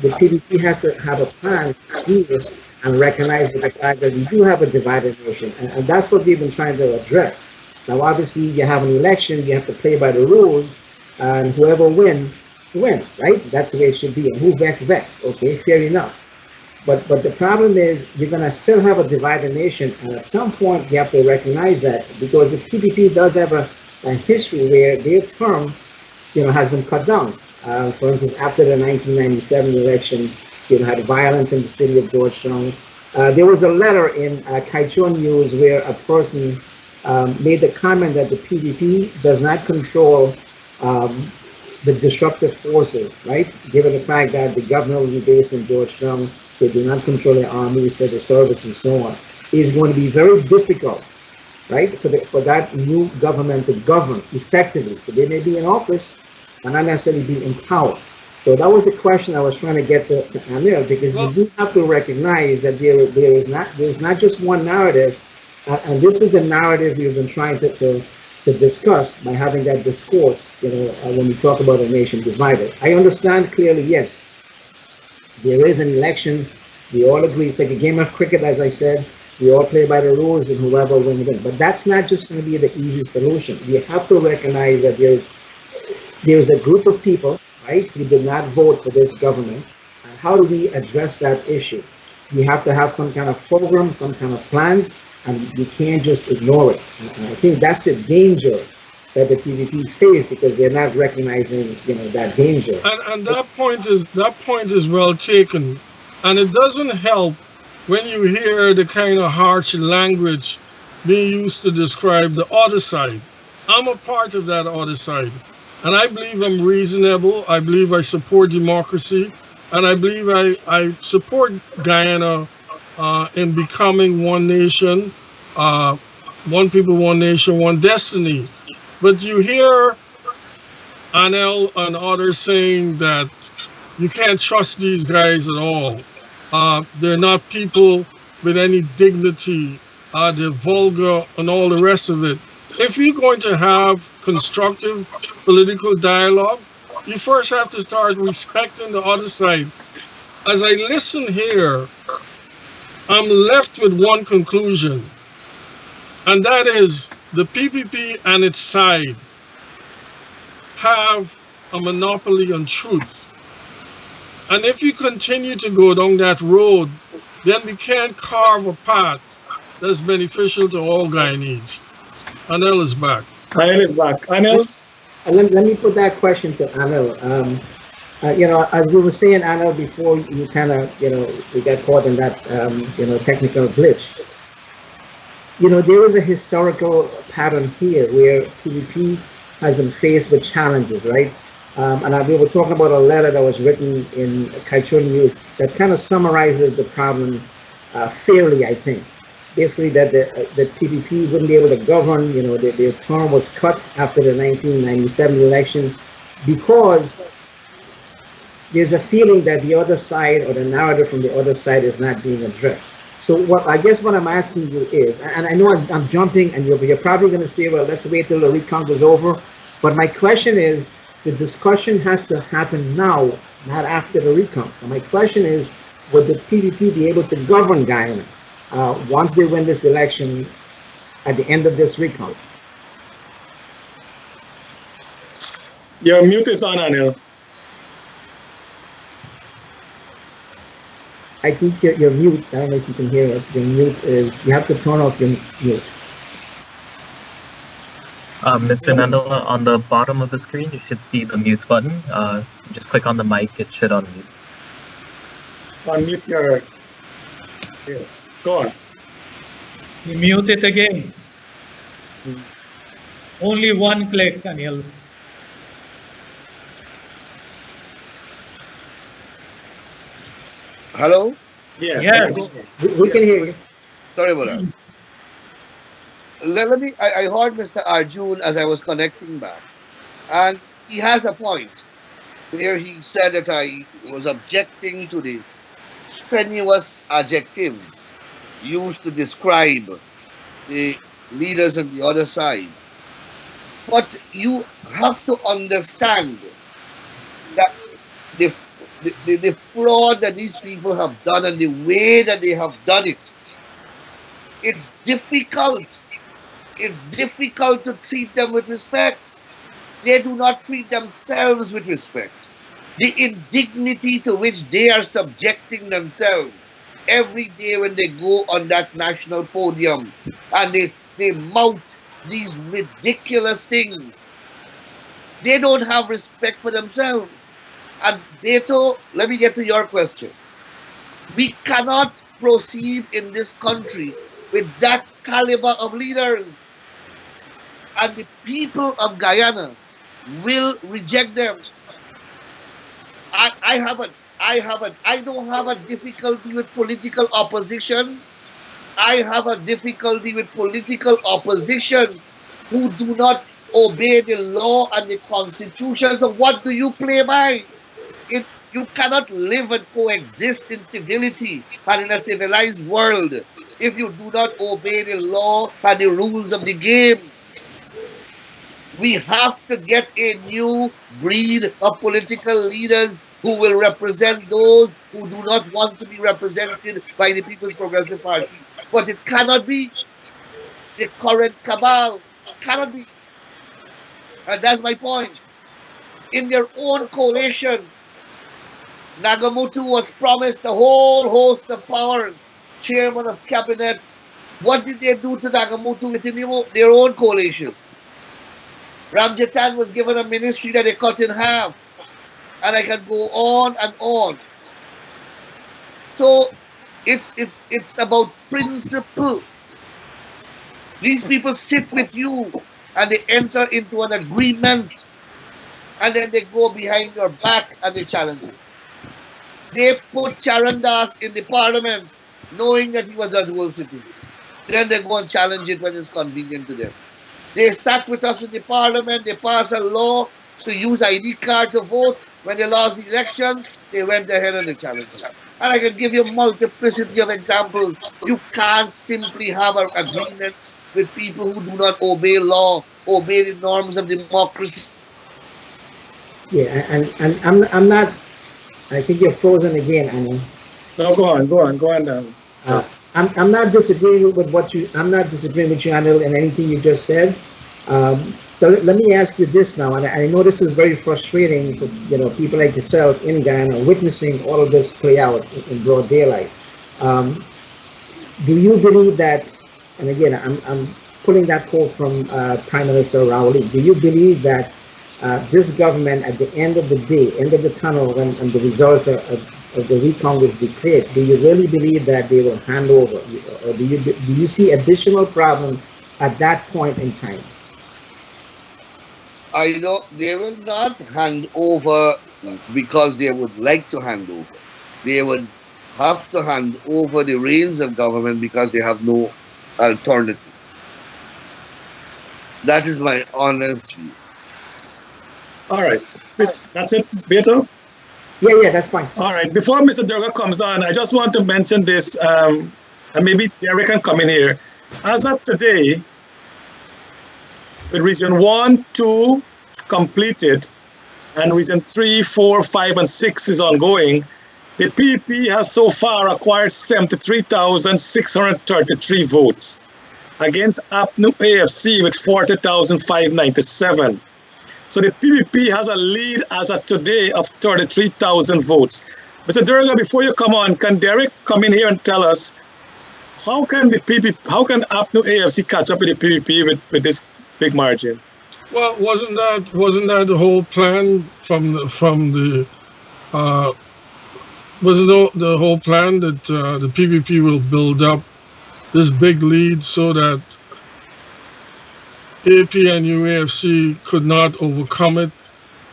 the PPP has to have a plan to do this and recognize the fact that we do have a divided nation. And that's what we've been trying to address. Now, obviously, you have an election, you have to play by the rules, and whoever wins, right? That's the way it should be. And who vex. Okay, fair enough. But the problem is you're going to still have a divided nation, and at some point you have to recognize that, because the PPP does have a history where their term, has been cut down. For instance, after the 1997 election, had violence in the city of Georgetown. There was a letter in Kaichon News where a person made the comment that the PDP does not control the disruptive forces, right? Given the fact that the governor will be based in Georgetown, they do not control the army, civil service, and so on. It is going to be very difficult, right, for that new government to govern effectively. So they may be in office, but not necessarily be in power. So that was the question I was trying to get to Anil, because you do have to recognize that there's not just one narrative, And this is the narrative we've been trying to discuss by having that discourse, when we talk about a nation divided. I understand clearly, yes, there is an election. We all agree. It's like a game of cricket, as I said. We all play by the rules, and whoever wins. But that's not just going to be the easy solution. We have to recognize that there's a group of people, right, who did not vote for this government. And how do we address that issue? We have to have some kind of program, some kind of plans, and we can't just ignore it. And I think that's the danger that the PVP face, because they're not recognizing, that danger. And that point is well taken, and it doesn't help when you hear the kind of harsh language being used to describe the other side. I'm a part of that other side, and I believe I'm reasonable. I believe I support democracy, and I believe I support Guyana in becoming one nation, one people, one nation, one destiny. But you hear Anil and others saying that you can't trust these guys at all. They're not people with any dignity. They're vulgar and all the rest of it. If you're going to have constructive political dialogue, you first have to start respecting the other side. As I listen here, I'm left with one conclusion, and that is the PPP and its side have a monopoly on truth. And if you continue to go down that road, then we can't carve a path that's beneficial to all Guyanese. Anil is back. Anil is back. Anil? Let me put that question to Anil. As we were saying, Anil, before you kind of, we got caught in that, technical glitch. There is a historical pattern here where PVP has been faced with challenges, right? And we were talking about a letter that was written in Kaichun News that kind of summarizes the problem fairly, I think. Basically, that the PVP wouldn't be able to govern. Their term was cut after the 1997 election because there's a feeling that the other side, or the narrative from the other side, is not being addressed. So what I'm asking you is, and I know I'm jumping, and you're probably going to say, well, let's wait till the recount is over. But my question is, the discussion has to happen now, not after the recount. And my question is, would the PVP be able to govern Guyana once they win this election at the end of this recount? Your mute is on, Anil. I think you're mute. I don't know if you can hear us. Your mute is, you have to turn off your mute. Mr. Nandlall, on the bottom of the screen, you should see the mute button. Just click on the mic, it should unmute. Unmute your... Here. Go on. You mute it again. Only one click, Anil. Hello? Yeah. Yes. We can hear you. Sorry about that. Let me. I heard Mr. Arjune as I was connecting back, and he has a point where he said that I was objecting to the strenuous adjectives used to describe the leaders on the other side. But you have to understand that the fraud that these people have done and the way that they have done it, it's difficult. It's difficult to treat them with respect. They do not treat themselves with respect. The indignity to which they are subjecting themselves every day when they go on that national podium and they mouth these ridiculous things. They don't have respect for themselves. And Beto, let me get to your question. We cannot proceed in this country with that caliber of leaders. And the people of Guyana will reject them. I don't have a difficulty with political opposition. I have a difficulty with political opposition who do not obey the law and the constitution. So what do you play by? You cannot live and coexist in civility and in a civilized world if you do not obey the law and the rules of the game. We have to get a new breed of political leaders who will represent those who do not want to be represented by the People's Progressive Party. But it cannot be the current cabal. It cannot be. And that's my point. In their own coalition, Nagamutu was promised a whole host of powers, chairman of cabinet. What did they do to Nagamutu within their own coalition? Ramjatan was given a ministry that they cut in half. And I can go on and on. So it's about principle. These people sit with you and they enter into an agreement and then they go behind your back and they challenge you. They put Charandas in the parliament knowing that he was a dual citizen. Then they go and challenge it when it's convenient to them. They sat with us in the parliament, they passed a law to use ID card to vote. When they lost the election, they went ahead and they challenged us. And I can give you a multiplicity of examples. You can't simply have an agreement with people who do not obey law, obey the norms of democracy. Yeah, and I'm not, I think you're frozen again, Anil. No, go on down. I'm not disagreeing with I'm not disagreeing with you, Anil, in anything you just said. So let me ask you this now, and I know this is very frustrating for people like yourself in Guyana, witnessing all of this play out in broad daylight. Do you believe that? And again, I'm pulling that quote from Prime Minister Rauli. Do you believe that this government, at the end of the day, end of the tunnel, when the results of the recount is declared, do you really believe that they will hand over, or do you see additional problems at that point in time? I know they will not hand over because they would like to hand over. They would have to hand over the reins of government because they have no alternative. That is my honest view. All right. That's it, Beto? Yeah, that's fine. All right. Before Mr. Doerga comes on, I just want to mention this, and maybe Derrick can come in here. As of today, with Region 1, 2 completed, and Region 3, 4, 5, and 6 is ongoing, the PPP has so far acquired 73,633 votes against APNU AFC with 40,597. So the PPP has a lead as of today of 33,000 votes. Mr. Doerga, before you come on, can Derrick come in here and tell us how can APNU AFC catch up with the PPP with this big margin? Well, wasn't that the whole plan wasn't the whole plan that the PPP will build up this big lead so that AP and UAFC could not overcome it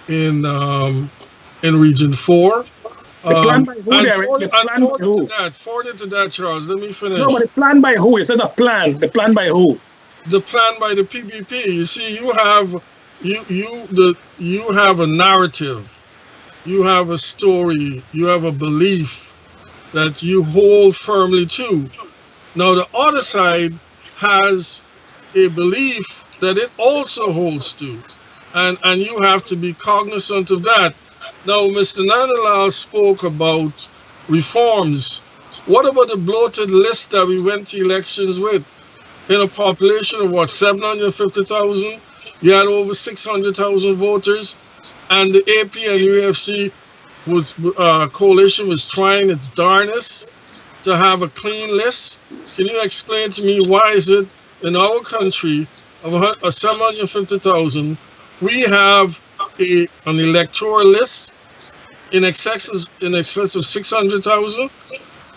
in Region 4. The plan by who, Derrick? The plan by who? Forward to that, Charles. Let me finish. No, but the plan by who? It says a plan. The plan by who? The plan by the PPP. You see, you have a narrative, you have a story, you have a belief that you hold firmly to. Now the other side has a belief that it also holds to, and you have to be cognizant of that. Now, Mr. Nandlall spoke about reforms. What about the bloated list that we went to elections with? In a population of what, 750,000? You had over 600,000 voters, and the AP and UFC coalition was trying its darnest to have a clean list. Can you explain to me why is it in our country of 750,000, we have an electoral list in excess of 600,000?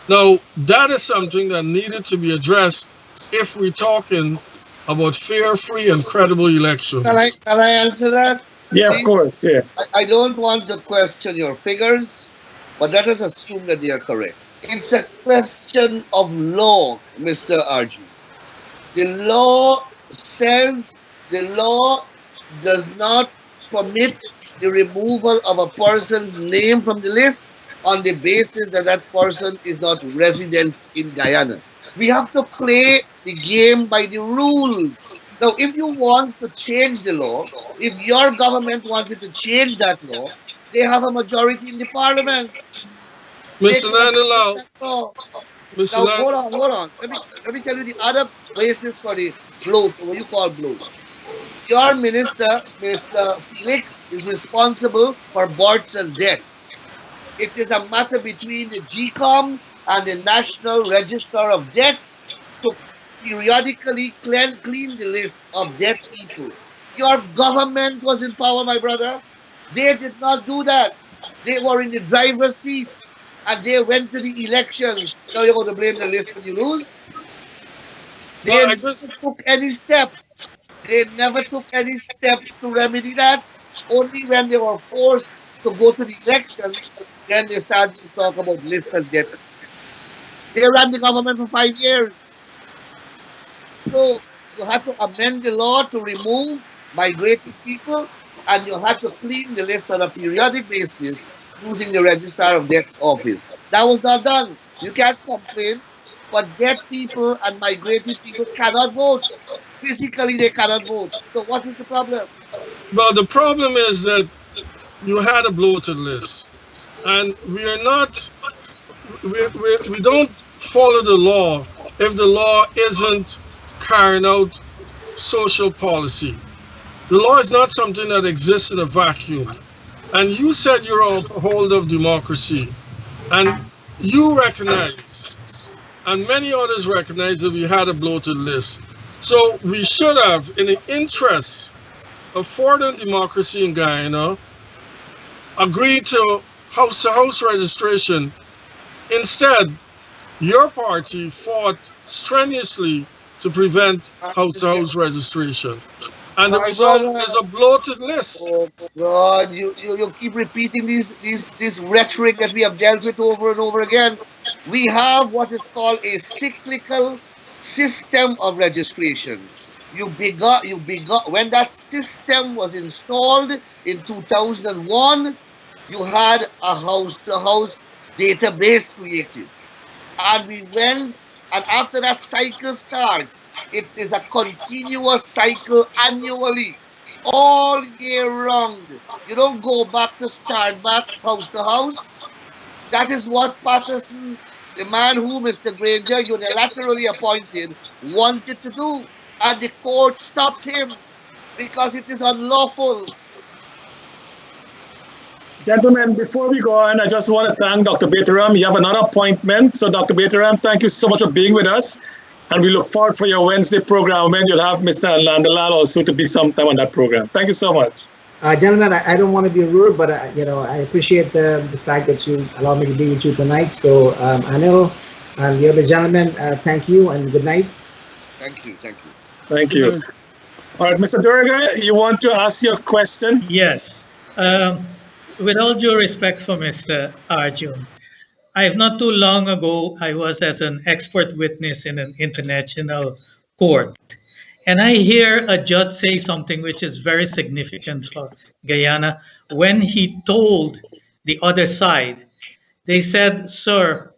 Now, that is something that needed to be addressed if we're talking about fair, free, and credible elections. Can I answer that? Yeah, of course, yeah. I don't want to question your figures, but let us assume that they are correct. It's a question of law, Mr. Arjune. The law says the law does not permit the removal of a person's name from the list on the basis that that person is not resident in Guyana. We have to play the game by the rules. Now, if you want to change the law, if your government wanted to change that law, they have a majority in the parliament. They Mr. could have changed Nandlall, that law. Mr. Now, Land, hold on. Let me tell you the other basis for the bloat, or what you call bloat. Your minister, Mr. Felix, is responsible for births and deaths. It is a matter between the GCOM and the National Register of Deaths to periodically clean the list of dead people. Your government was in power, my brother. They did not do that. They were in the driver's seat and they went to the elections. Now you're going to blame the list when you lose? They Well, I never just, took any steps. They never took any steps to remedy that. Only when they were forced to go to the elections, then they started to talk about list and debt. They ran the government for 5 years. So you had to amend the law to remove migrating people, and you had to clean the list on a periodic basis using the Registrar of Death's office. That was not done. You can't complain, but dead people and migrating people cannot vote. Physically, they cannot vote. So what is the problem? well, the problem is that you had a bloated list, and we are not, we don't follow the law if the law isn't carrying out social policy. The law is not something that exists in a vacuum. And you said you're a upholder of democracy, and you recognize, and many others recognize that we had a bloated list. So we should have, in the interest of furthering democracy in Guyana, agreed to house-to-house registration. Instead, your party fought strenuously to prevent house-to-house registration. And the My result brother, is a bloated list. oh God, you keep repeating this rhetoric that we have dealt with over and over again. We have what is called a cyclical system of registration. You begot when that system was installed in 2001, you had a house-to-house database created. And we went, and after that cycle starts, it is a continuous cycle annually, all year round. You don't go back to start back house to house. That is what Patterson, the man who Mr. Granger unilaterally appointed, wanted to do. And the court stopped him because it is unlawful. Gentlemen, before we go on, I just want to thank Dr. Betaram. You have another appointment. So, Dr. Betaram, thank you so much for being with us. And we look forward for your Wednesday program when you'll have Mr. Nandlall also to be sometime on that program. Thank you so much. Gentlemen, I don't want to be rude, but I appreciate the fact that you allowed me to be with you tonight. So, Anil and the other gentlemen, thank you and good night. Thank you. Thank you. All right, Mr. Doerga, you want to ask your question? Yes. With all due respect for Mr. Arjune, not too long ago, I was as an expert witness in an international court. And I hear a judge say something which is very significant for Guyana. When he told the other side, they said, sir,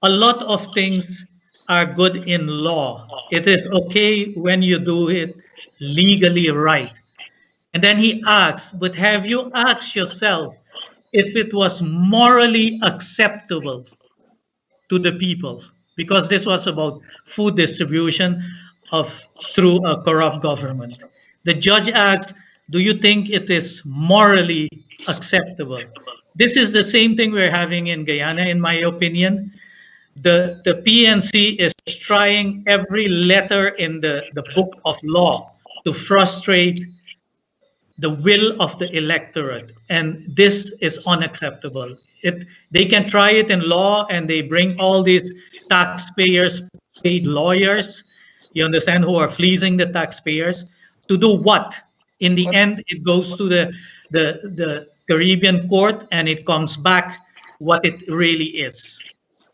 a lot of things are good in law. It is okay when you do it legally right. And then he asked, but have you asked yourself if it was morally acceptable to the people? Because this was about food distribution through a corrupt government. The judge asks, do you think it is morally acceptable? This is the same thing we're having in Guyana, in my opinion. The PNC is trying every letter in the book of law to frustrate the will of the electorate, and this is unacceptable. They can try it in law, and they bring all these taxpayers paid lawyers, you understand, who are fleecing the taxpayers to do what? In the end, it goes to the Caribbean court, and it comes back what it really is,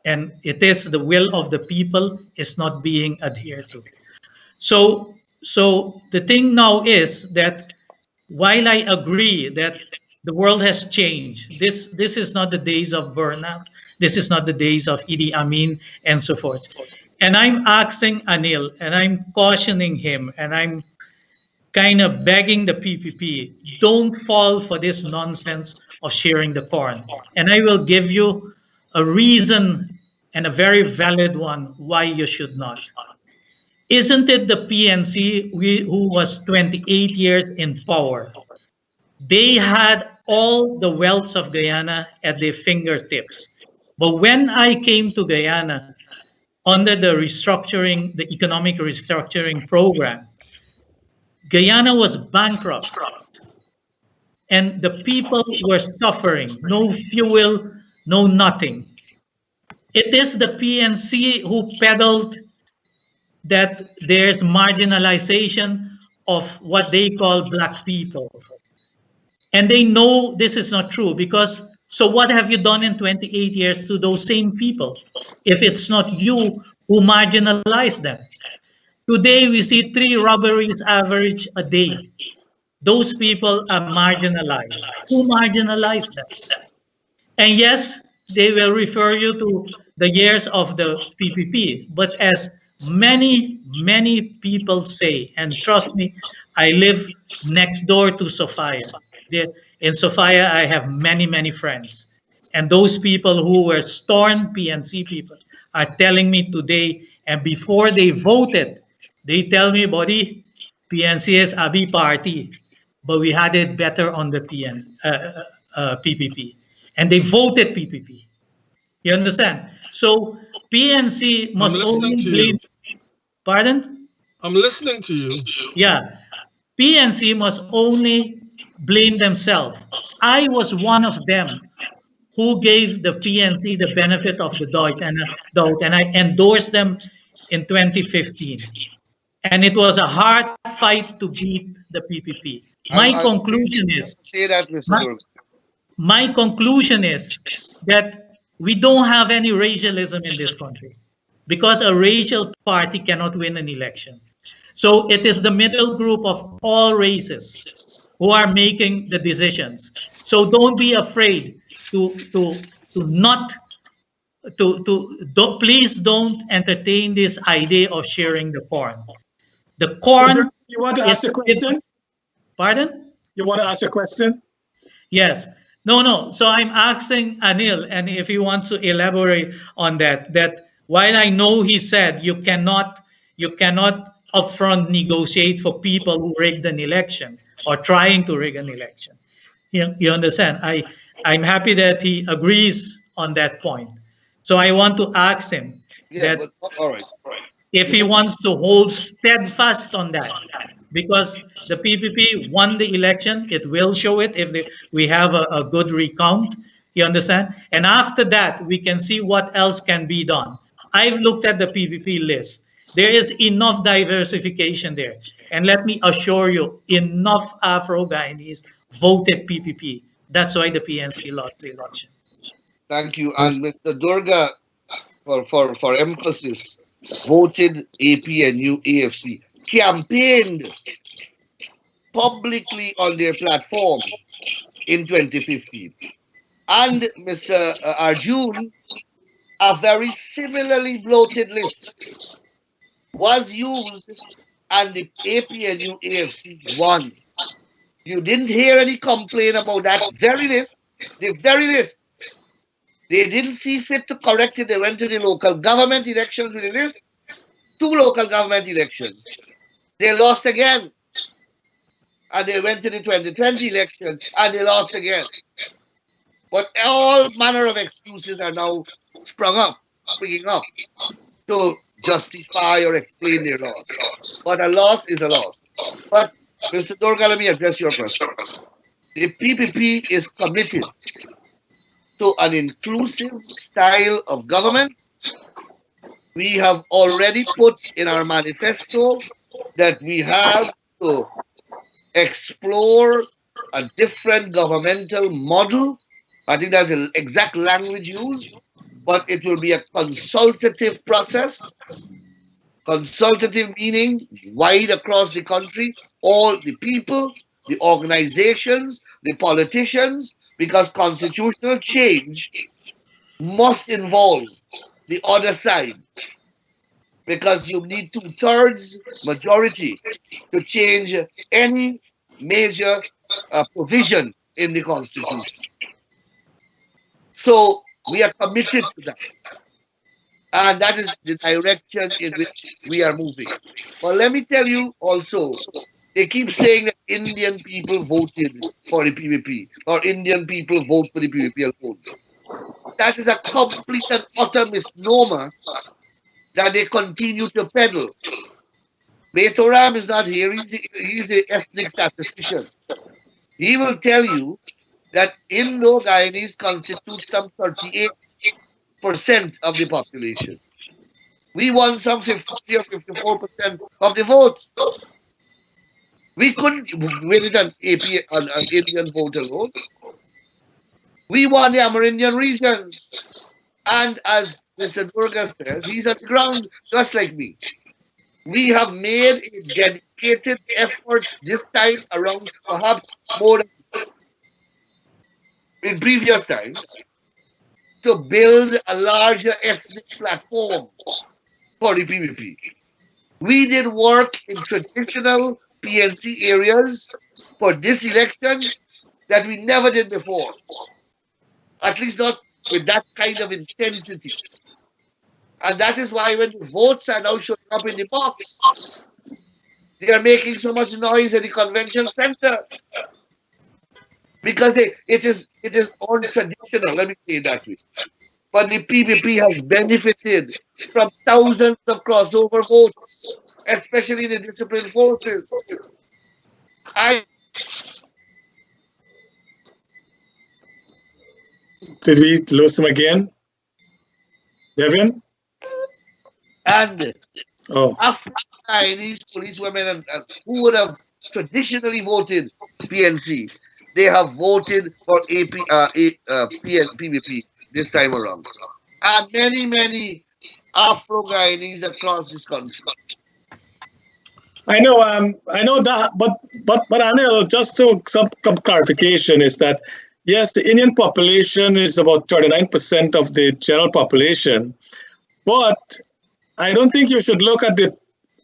and it is the will of the people is not being adhered to. So the thing now is that while I agree that the world has changed, this is not the days of burnout. This is not the days of Idi Amin and so forth. And I'm asking Anil, and I'm cautioning him, and I'm kind of begging the PPP, don't fall for this nonsense of sharing the corn. And I will give you a reason, and a very valid one, why you should not. Isn't it the PNC who was 28 years in power? They had all the wealth of Guyana at their fingertips. But when I came to Guyana under the restructuring, the economic restructuring program, Guyana was bankrupt and the people were suffering, no fuel, no nothing. It is the PNC who peddled that there's marginalization of what they call black people. And they know this is not true because, so what have you done in 28 years to those same people if it's not you who marginalize them? Today we see 3 robberies average a day. Those people are marginalized. Who marginalized them? And yes, they will refer you to the years of the PPP. But as many people say, and trust me, I live next door to Sophia. In Sophia, I have many friends. And those people who were stern PNC people are telling me today, and before they voted, they tell me, buddy, PNC is Abi party, but we had it better on the PPP. And they voted PPP. You understand? So PNC must only blame. Pardon? I'm listening to you. Yeah. PNC must only blame themselves. I was one of them who gave the PNC the benefit of the doubt, and I endorsed them in 2015. And it was a hard fight to beat the PPP. My conclusion is that we don't have any racialism in this country because a racial party cannot win an election. So it is the middle group of all races who are making the decisions. So don't be afraid please don't entertain this idea of sharing the corn. The corn. You want to ask a question? Pardon? You want to ask a question? Yes. No. So I'm asking Anil, and if he wants to elaborate on that while I know he said you cannot upfront negotiate for people who rigged an election or trying to rig an election. You understand? I'm happy that he agrees on that point. So I want to ask him all right. if he wants to hold steadfast on that, because the PPP won the election, it will show it if we have a good recount, you understand? And after that, we can see what else can be done. I've looked at the PPP list. There is enough diversification there. And let me assure you, enough Afro-Guyanese voted PPP. That's why the PNC lost the election. Thank you. And Mr. Doerga, for emphasis, voted APNU AFC, campaigned publicly on their platform in 2015. And Mr. Arjune, a very similarly bloated list was used and the APNU AFC won. You didn't hear any complaint about that very list, the very list. They didn't see fit to correct it. They went to the local government elections with the list, 2 local government elections. They lost again. And they went to the 2020 elections and they lost again. But all manner of excuses are now springing up to justify or explain their loss. But a loss is a loss. But Mr. Doerga, let me address your question. The PPP is committed to an inclusive style of government. We have already put in our manifesto that we have to explore a different governmental model. I think that's the exact language used, but it will be a consultative process. Consultative meaning wide across the country, all the people, the organizations, the politicians, because constitutional change must involve the other side. because you need 2/3 majority to change any major provision in the Constitution. So we are committed to that. And that is the direction in which we are moving. But let me tell you also, they keep saying that Indian people voted for the PVP or Indian people vote for the PVP alone. That is a complete and utter misnomer that they continue to peddle. Betoram is not here. He's an ethnic statistician. He will tell you that Indo-Guyanese constitute some 38% of the population. We won some 53 or 54% of the votes. We couldn't win it on an Indian vote alone. We won the Amerindian regions. And as Mr. Doerga says, he's on the ground just like me. We have made a dedicated effort this time around, perhaps more than in previous times, to build a larger ethnic platform for the PVP. We did work in traditional PNC areas for this election that we never did before. At least not with that kind of intensity. And that is why when the votes are now showing up in the box, they are making so much noise at the convention center. Because it is untraditional, let me say it that way. But the PVP has benefited from thousands of crossover votes, especially the disciplined forces. Did we lose him again? Devin? And Afro-Chinese policewomen who would have traditionally voted PNC, they have voted for PVP this time around. And many Afro-Guyanese across this country. I know that, but Anil, just to some clarification is that yes, the Indian population is about 39% of the general population, but I don't think you should look at the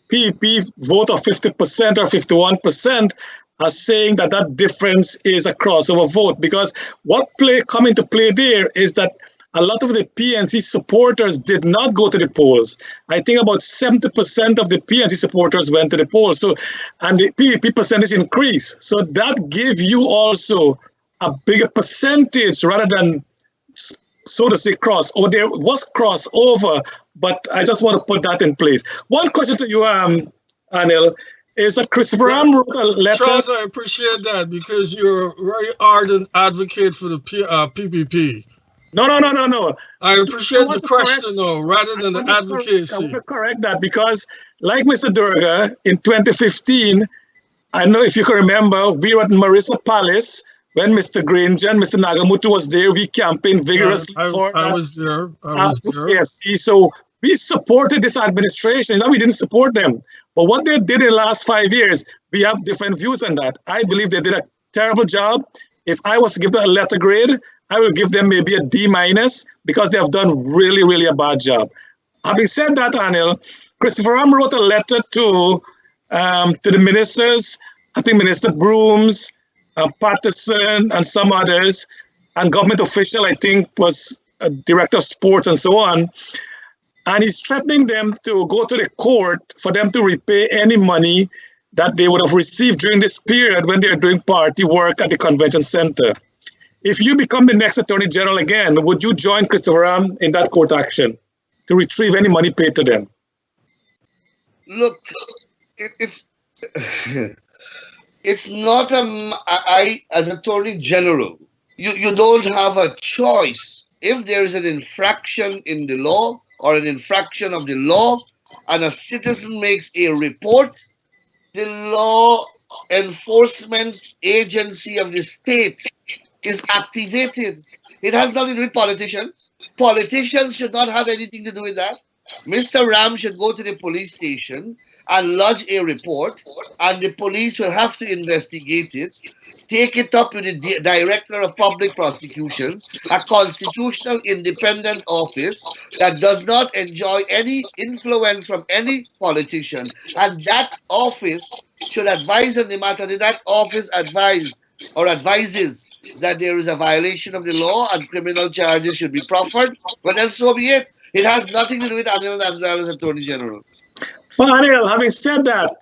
PVP vote of 50% or 51% as saying that that difference is a crossover vote, because what come into play there is that a lot of the PNC supporters did not go to the polls. I think about 70% of the PNC supporters went to the polls. So, and the PVP percentage increased. So that gave you also a bigger percentage rather than, so to say, crossover. There was crossover, but I just want to put that in place. One question to you, Anil, is that Christopher wrote a letter. Charles, I appreciate that because you're a very ardent advocate for the PPP. No. I appreciate the question, though, rather than the advocacy. I want to correct that because, like Mr. Doerga, in 2015, I know if you can remember, we were at Marissa Palace when Mr. Granger and Mr. Nagamutu was there. We campaigned vigorously for I was there. I was there. Yes, so we supported this administration. No, we didn't support them. But what they did in the last 5 years, we have different views on that. I believe they did a terrible job. If I was to give them a letter grade, I will give them maybe a D- because they have done really a bad job. Having said that, Anil, Christopher wrote a letter to the ministers, I think Minister Brooms, Patterson, and some others, and government official, I think, was a director of sports and so on. And he's threatening them to go to the court for them to repay any money that they would have received during this period when they're doing party work at the convention center. If you become the next Attorney General again, would you join Christopher in that court action to retrieve any money paid to them? Look, it's not I as Attorney General, you don't have a choice. If there is an infraction in the law or an infraction of the law and a citizen makes a report, the law enforcement agency of the state is activated. It has nothing to do with politicians. Politicians should not have anything to do with that. Mr. Ram should go to the police station and lodge a report, and the police will have to investigate it, take it up with the Director of Public Prosecutions, a constitutional independent office that does not enjoy any influence from any politician. And that office should advise on the matter. Did that office advise or advises that there is a violation of the law and criminal charges should be proffered? Well, then so be it. It has nothing to do with Anil Nandlall as Attorney General. But Anil, having said that,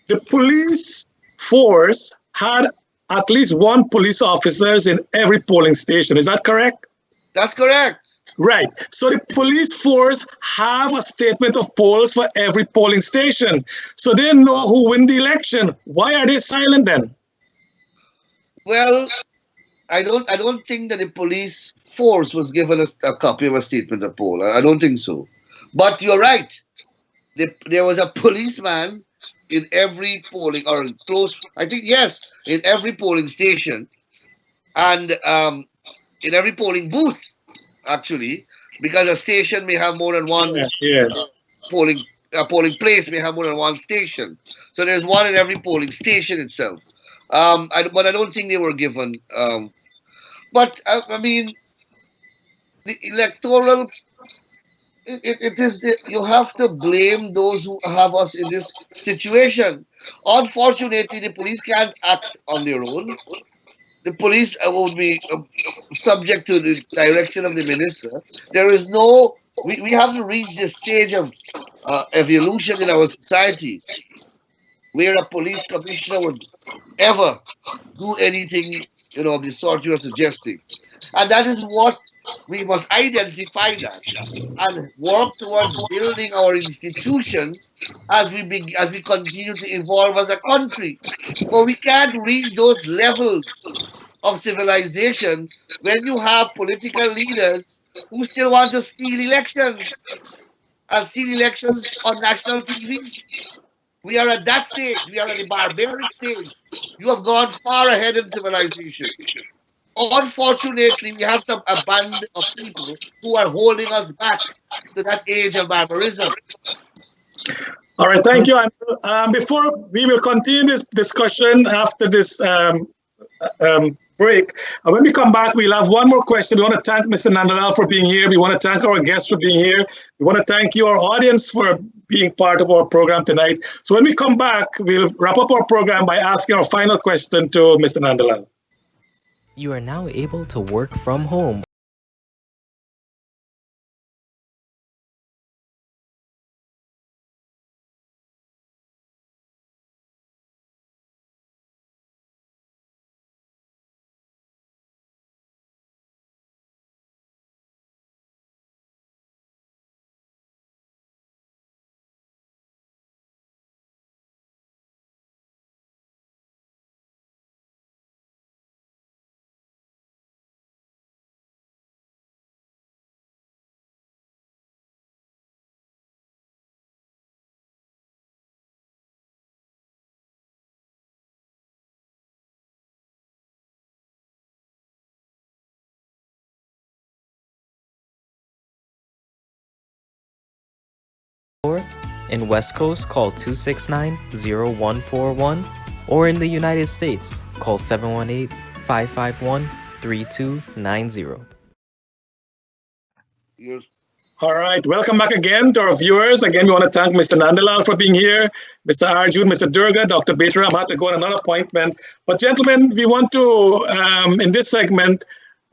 the police force had at least one police officers in every polling station. Is that correct? That's correct. Right. So the police force have a statement of polls for every polling station. So they know who win the election. Why are they silent then? Well, I don't think that the police force was given a copy of a statement of poll. I don't think so. But you're right. There was a policeman in every polling, or close, I think, yes, in every polling station, and in every polling booth, actually, because a station may have more than one polling place may have more than one station. So there's one in every polling station itself. But I don't think they were given. But I mean, the electoral. It is you have to blame those who have us in this situation. Unfortunately, the police can't act on their own. The police will be subject to the direction of the minister. There is no. We have to reach the stage of evolution in our society where a police commissioner would ever do anything, of the sort you are suggesting, and that is what. We must identify that and work towards building our institutions as we continue to evolve as a country. But we can't reach those levels of civilization when you have political leaders who still want to steal elections and steal elections on national TV. We are at that stage. We are at the barbaric stage. You have gone far ahead in civilization. Unfortunately, we have a band of people who are holding us back to that age of barbarism. All right, thank you. Before we will continue this discussion after this break, when we come back, we'll have one more question. We want to thank Mr. Nandlall for being here. We want to thank our guests for being here. We want to thank you, our audience, for being part of our program tonight. So when we come back, we'll wrap up our program by asking our final question to Mr. Nandlall. You are now able to work from home. In West Coast, call 269-0141, or in the United States, call 718-551-3290. Yes. All right, welcome back again to our viewers. Again, we want to thank Mr. Nandlall for being here, Mr. Arjune, Mr. Doerga, Dr. Batram had to go on another appointment. But gentlemen, we want to, in this segment,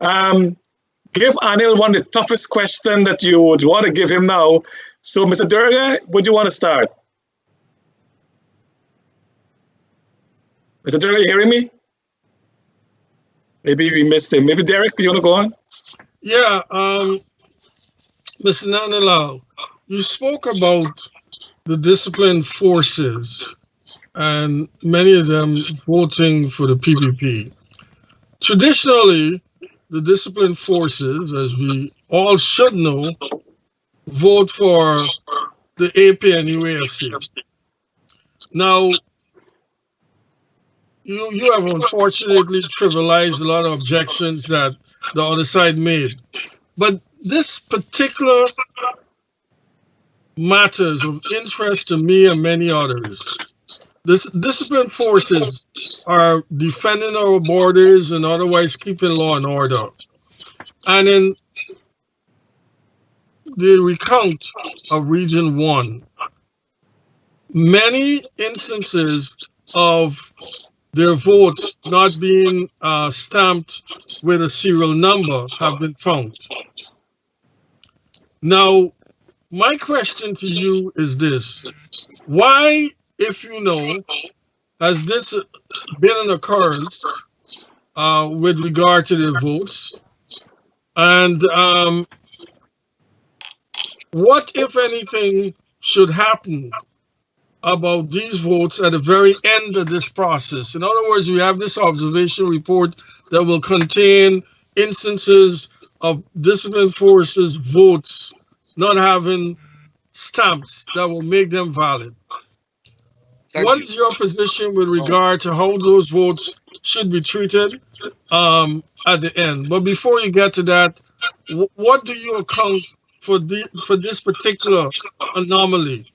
give Anil one of the toughest questions that you would want to give him now. So, Mr. Doerga, would you want to start? Mr. Doerga, you hearing me? Maybe we missed him. Maybe Derrick, you want to go on? Yeah, Mr. Nandlall, you spoke about the disciplined forces and many of them voting for the PPP. Traditionally, the disciplined forces, as we all should know, vote for the AP and UAFC. Now, you have unfortunately trivialized a lot of objections that the other side made. But this particular matters of interest to me and many others. This disciplined forces are defending our borders and otherwise keeping law and order. And in the recount of Region 1, many instances of their votes not being stamped with a serial number have been found. Now, my question to you is this. Why, if you know, has this been an occurrence with regard to their votes? And what, if anything, should happen about these votes at the very end of this process? In other words, we have this observation report that will contain instances of disciplined forces votes not having stamps that will make them valid. What is your position with regard to how those votes should be treated at the end? But before you get to that, what do you account for this particular anomaly?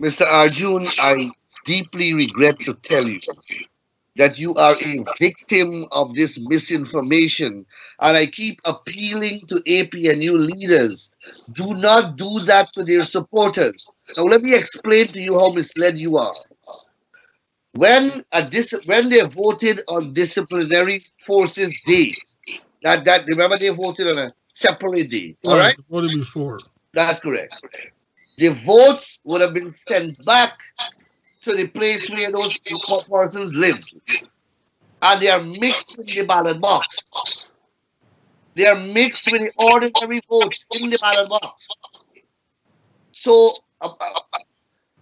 Mr. Arjune, I deeply regret to tell you that you are a victim of this misinformation, and I keep appealing to APNU leaders. Do not do that to their supporters. Now, let me explain to you how misled you are. When they voted on Disciplinary Forces Day, remember they voted on a separate day, all right? Voted before. That's correct. The votes would have been sent back to the place where those persons live, and they are mixed in the ballot box. They are mixed with the ordinary votes in the ballot box. So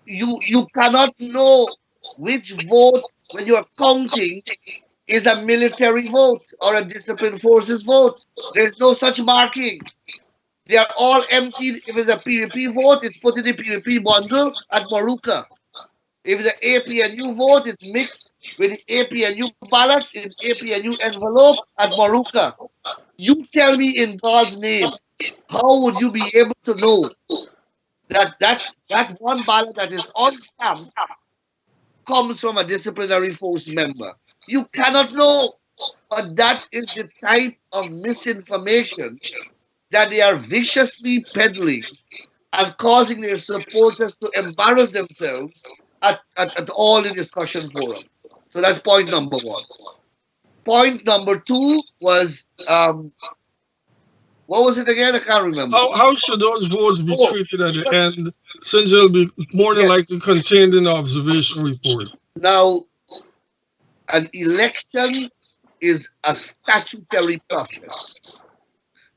you cannot know which vote, when you are counting, is a military vote or a disciplined forces vote. There's no such marking. They are all emptied. If it's a PVP vote, it's put in the PVP bundle at Maruka. If it's an APNU vote, it's mixed with the APNU ballots in APNU envelope at Maruka. You tell me in God's name, how would you be able to know that one ballot that is unstamped comes from a disciplinary force member? You cannot know. But that is the type of misinformation that they are viciously peddling and causing their supporters to embarrass themselves at all the discussion forum. So that's point number one. Point number two was, what was it again? I can't remember. How should those votes be treated at the end, since they'll be more than likely contained in the observation report? Now, an election is a statutory process.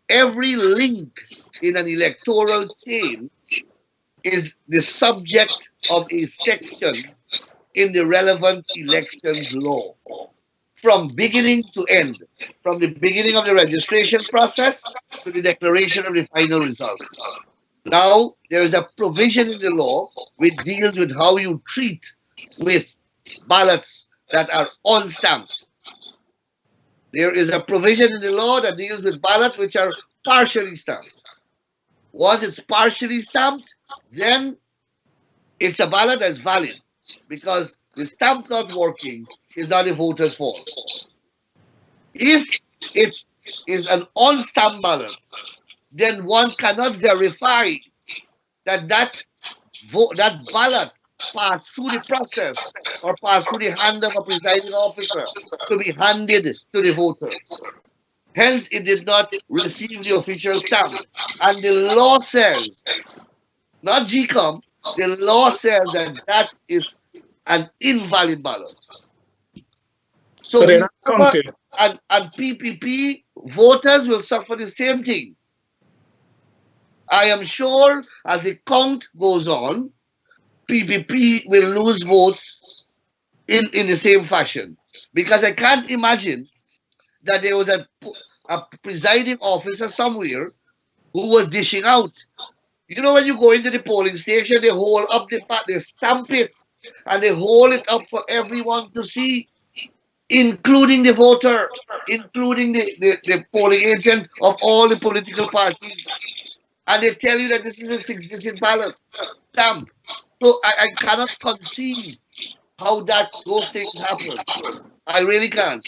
Every link in an electoral chain is the subject of a section in the relevant elections law, from beginning to end, from the beginning of the registration process to the declaration of the final result. Now, there is a provision in the law which deals with how you treat with ballots that are unstamped. There is a provision in the law that deals with ballots which are partially stamped. Once it's partially stamped, then it's a ballot that's valid, because the stamp not working is not the voter's fault. If it is an unstamped ballot, then one cannot verify that ballot passed through the process or passed through the hand of a presiding officer to be handed to the voter. Hence, it did not receive the official stamp. And the law says, not GCOM, the law says that is an invalid ballot. So they're not counted. And PPP voters will suffer the same thing. I am sure as the count goes on, PPP will lose votes in the same fashion. Because I can't imagine that there was a presiding officer somewhere who was dishing out. You know, when you go into the polling station, they hold up the part, they stamp it, and they hold it up for everyone to see, including the voter, including the polling agent of all the political parties. and they tell you that this is a 6-digit ballot stamp. So I cannot conceive how those things happen. I really can't.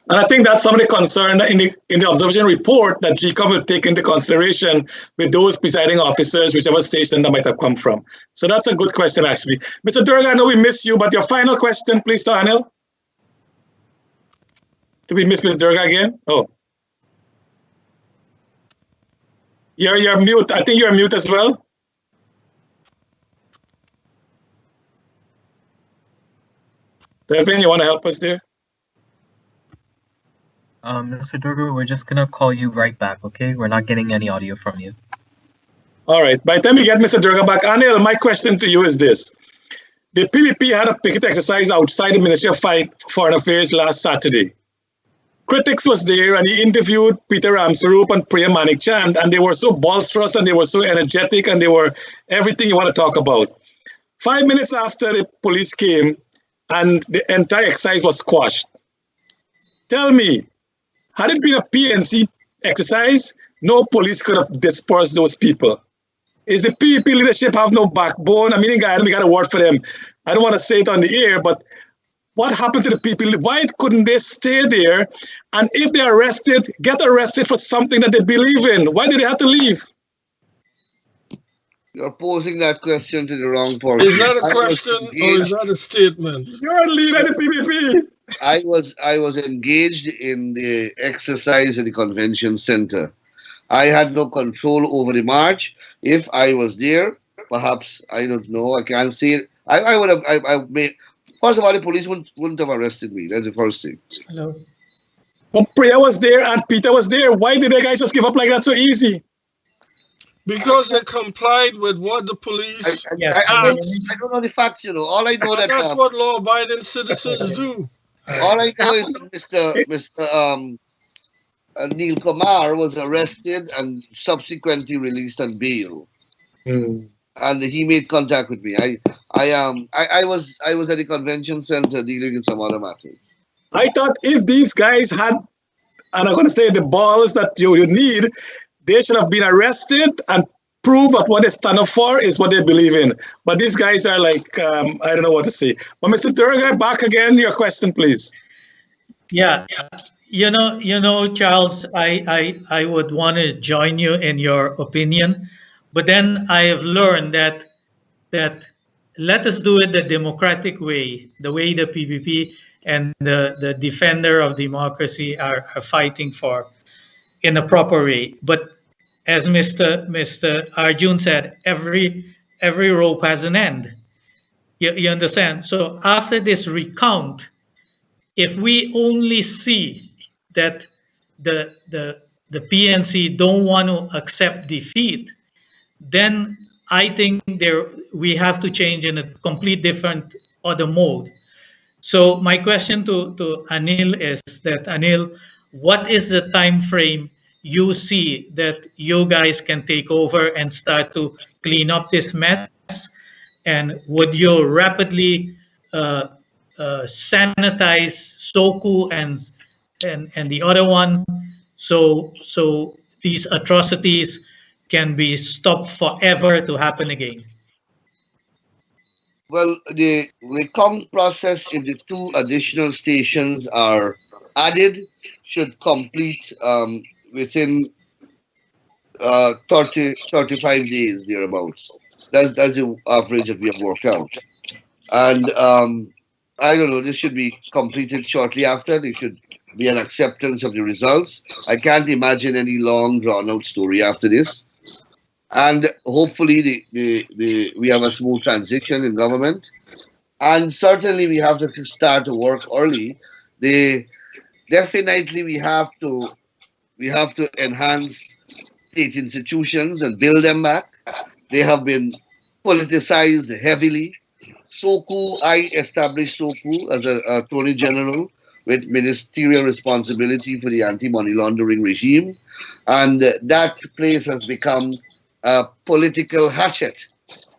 And I think that's some of the concern in the observation report that GCOM will take into consideration with those presiding officers, whichever station that might have come from. So that's a good question, actually. Mr. Doerga, I know we missed you, but your final question, please, to Anil. Did we miss Ms. Doerga again? Oh. You're mute. I think you're mute as well. Devin, you want to help us there? Mr. Doerga, we're just gonna call you right back, okay? We're not getting any audio from you. All right. By the time we get Mr. Doerga back, Anil, my question to you is this. The PPP had a picket exercise outside the Ministry of Foreign Affairs last Saturday. Critics was there and he interviewed Peter Ramsarup and Priya Manikchand, and they were so boisterous and they were so energetic and they were everything you want to talk about. 5 minutes after the police came and the entire exercise was squashed. Tell me, had it been a PNC exercise, no police could have dispersed those people. Is the PPP leadership have no backbone? I mean, we got a word for them. I don't want to say it on the air, but what happened to the people? Why couldn't they stay there? And if they're arrested, get arrested for something that they believe in. Why did they have to leave? You're posing that question to the wrong person. Is that a question or is that a statement? You're a leader of the PPP. I was engaged in the exercise at the convention center. I had no control over the march. If I was there, perhaps, I don't know, I can't say it. I would have, I may, first of all, the police wouldn't have arrested me. That's the first thing. Hello. But Priya was there and Peter was there. Why did the guys just give up like that so easy? Because they complied with what the police I don't know the facts, All I know that's what law-abiding citizens do. All I know is that Mr. Neil Kumar was arrested and subsequently released on bail. And he made contact with me. I was at the convention center dealing with some other matters. I thought if these guys had, and I'm going to say the balls that you need, they should have been arrested and prove that what they stand up for is what they believe in. But these guys are like, I don't know what to say. But Mr. Doerga, back again, your question, please. Yeah, you know, Charles, I would want to join you in your opinion, but then I have learned that let us do it the democratic way, the way the PPP and the defender of democracy are fighting for, in a proper way. But as Mr. Arjune said, every rope has an end. You understand? So after this recount, if we only see that the PNC don't want to accept defeat, then I think we have to change in a complete different other mode. So my question to Anil is that, Anil, what is the time frame you see that you guys can take over and start to clean up this mess? And would you rapidly sanitize Soku and the other one so these atrocities can be stopped forever to happen again? Well, the recount process in the 2 additional stations are added, should complete within 35 days, thereabouts. That's the average that we have worked out. And I don't know, this should be completed shortly after. There should be an acceptance of the results. I can't imagine any long, drawn-out story after this. And hopefully we have a smooth transition in government. And certainly we have to start to work early. Definitely we have to enhance state institutions and build them back. They have been politicized heavily. Soku, I established Soku as an attorney general with ministerial responsibility for the anti-money laundering regime. And that place has become a political hatchet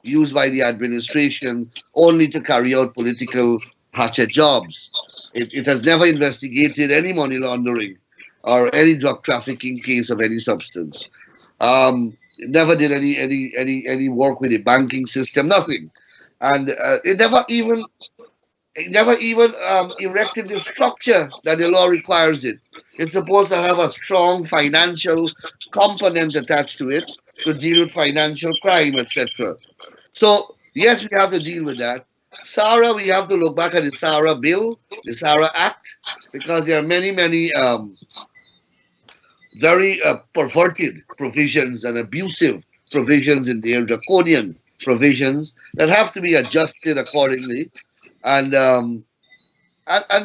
used by the administration only to carry out political hatchet jobs. It has never investigated any money laundering or any drug trafficking case of any substance. never did any work with the banking system, nothing, and it never even erected the structure that the law requires it. It's supposed to have a strong financial component attached to it to deal with financial crime, etc. So yes, we have to deal with that. SARA, we have to look back at the SARA bill, the SARA Act, because there are many very perverted provisions and abusive provisions in there, draconian provisions that have to be adjusted accordingly. And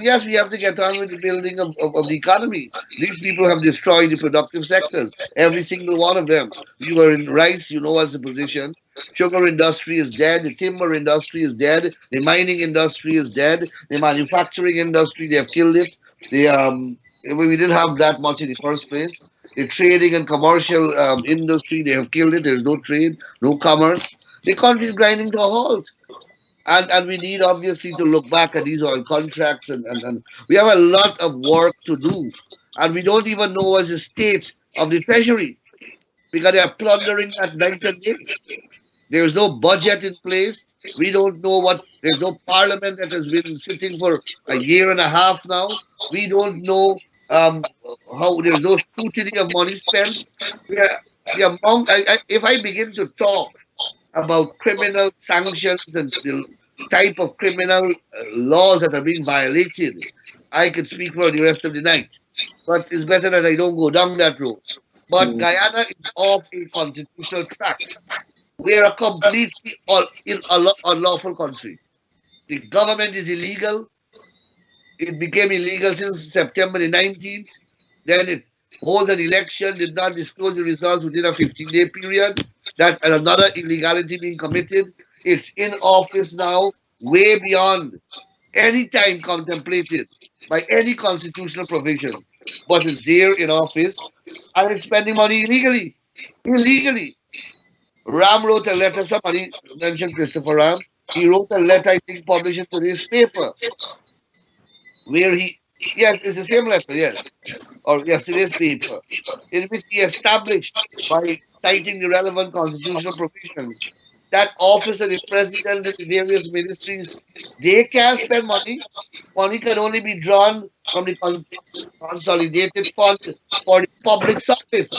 yes, we have to get on with the building of the economy. These people have destroyed the productive sectors, every single one of them. You were in rice, you know what's the position. Sugar industry is dead. The timber industry is dead. The mining industry is dead. The manufacturing industry, they have killed it. We didn't have that much in the first place. The trading and commercial industry, they have killed it. There's no trade, no commerce. The country is grinding to a halt. And we need obviously to look back at these oil contracts and we have a lot of work to do. And we don't even know what's the state of the treasury because they are plundering at night and day. There's no budget in place. We don't know there's no parliament that has been sitting for a year and a half now. We don't know how there's no scrutiny of money spent. If I begin to talk about criminal sanctions and the type of criminal laws that are being violated, I could speak for the rest of the night. But it's better that I don't go down that road. But Guyana is off a constitutional track. We're a completely unlawful country. The government is illegal. It became illegal since September the 19th. Then it holds an election, did not disclose the results within a 15-day period. That another illegality being committed. It's in office now, way beyond any time contemplated by any constitutional provision. But it's there in office and it's spending money illegally. Illegally. Ram wrote a letter, somebody mentioned Christopher Ram. He wrote a letter, I think, published in today's paper, where yes, it's the same letter, yes, or yesterday's paper, in which he established, by citing the relevant constitutional provisions, that office of the president and the various ministries, they can't spend money. Money can only be drawn from the consolidated fund for the public service.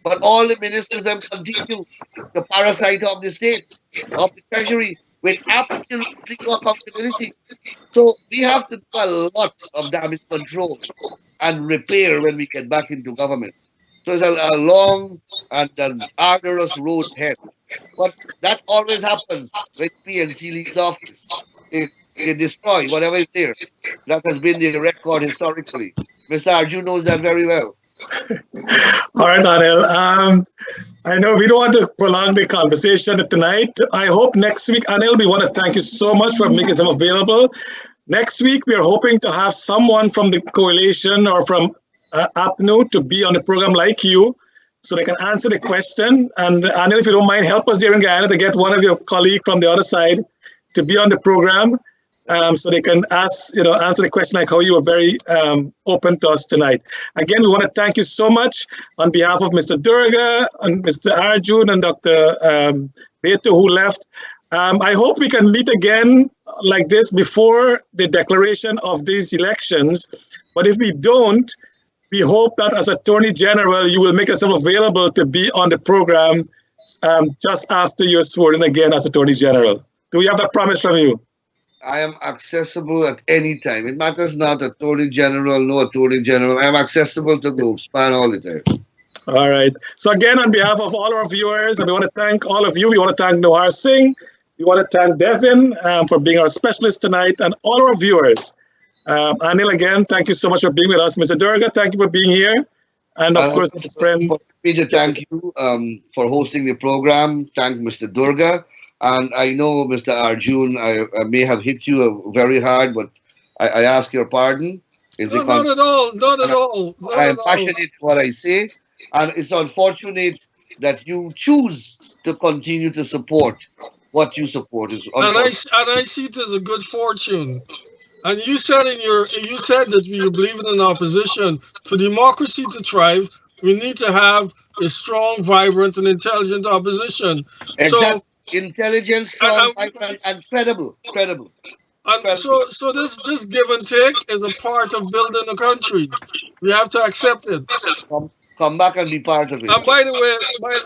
But all the ministers have continued the parasite of the state, of the treasury, with absolutely no accountability. So we have to do a lot of damage control and repair when we get back into government. So it's a long and an arduous road ahead. But that always happens when PNC leaves office. They destroy whatever is there. That has been the record historically. Mr. Arjune knows that very well. All right, Anil. I know we don't want to prolong the conversation tonight. I hope next week, Anil, we want to thank you so much for making yourself available. Next week, we are hoping to have someone from the coalition or from APNU to be on the program like you, so they can answer the question. And Anil, if you don't mind, help us there in Guyana to get one of your colleagues from the other side to be on the program. So they can answer the question like how you were very open to us tonight. Again, we want to thank you so much on behalf of Mr. Doerga and Mr. Arjune and Dr. Beto, who left. I hope we can meet again like this before the declaration of these elections. But if we don't, we hope that as Attorney General, you will make yourself available to be on the program just after you're sworn in again as Attorney General. Do we have that promise from you? I am accessible at any time. It matters not Attorney General, no Attorney General. I am accessible to Globespan all the time. All right. So again, on behalf of all our viewers, we want to thank all of you. We want to thank Nohar Singh. We want to thank Devin for being our specialist tonight and all our viewers. Anil, again, thank you so much for being with us. Mr. Doerga, thank you for being here. And of course, my friend. Me to thank you for hosting the program. Thank Mr. Doerga. And I know, Mr. Arjune, I may have hit you very hard, but I ask your pardon. No, not at all. Not at all. I am passionate in what I say. And it's unfortunate that you choose to continue to support what you support. And I see it as a good fortune. And you said that you believe in an opposition. For democracy to thrive, we need to have a strong, vibrant, and intelligent opposition. Exactly. Intelligent, strong, and credible. And so this give and take is a part of building a country. We have to accept it. Come back and be part of it. And by the way,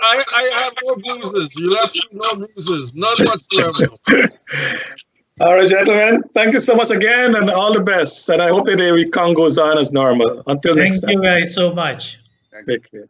I have no bruises. You left me no bruises, none whatsoever. All right, gentlemen. Thank you so much again, and all the best. And I hope that the recount goes on as normal. Until next time. Thank you guys so much. Take care.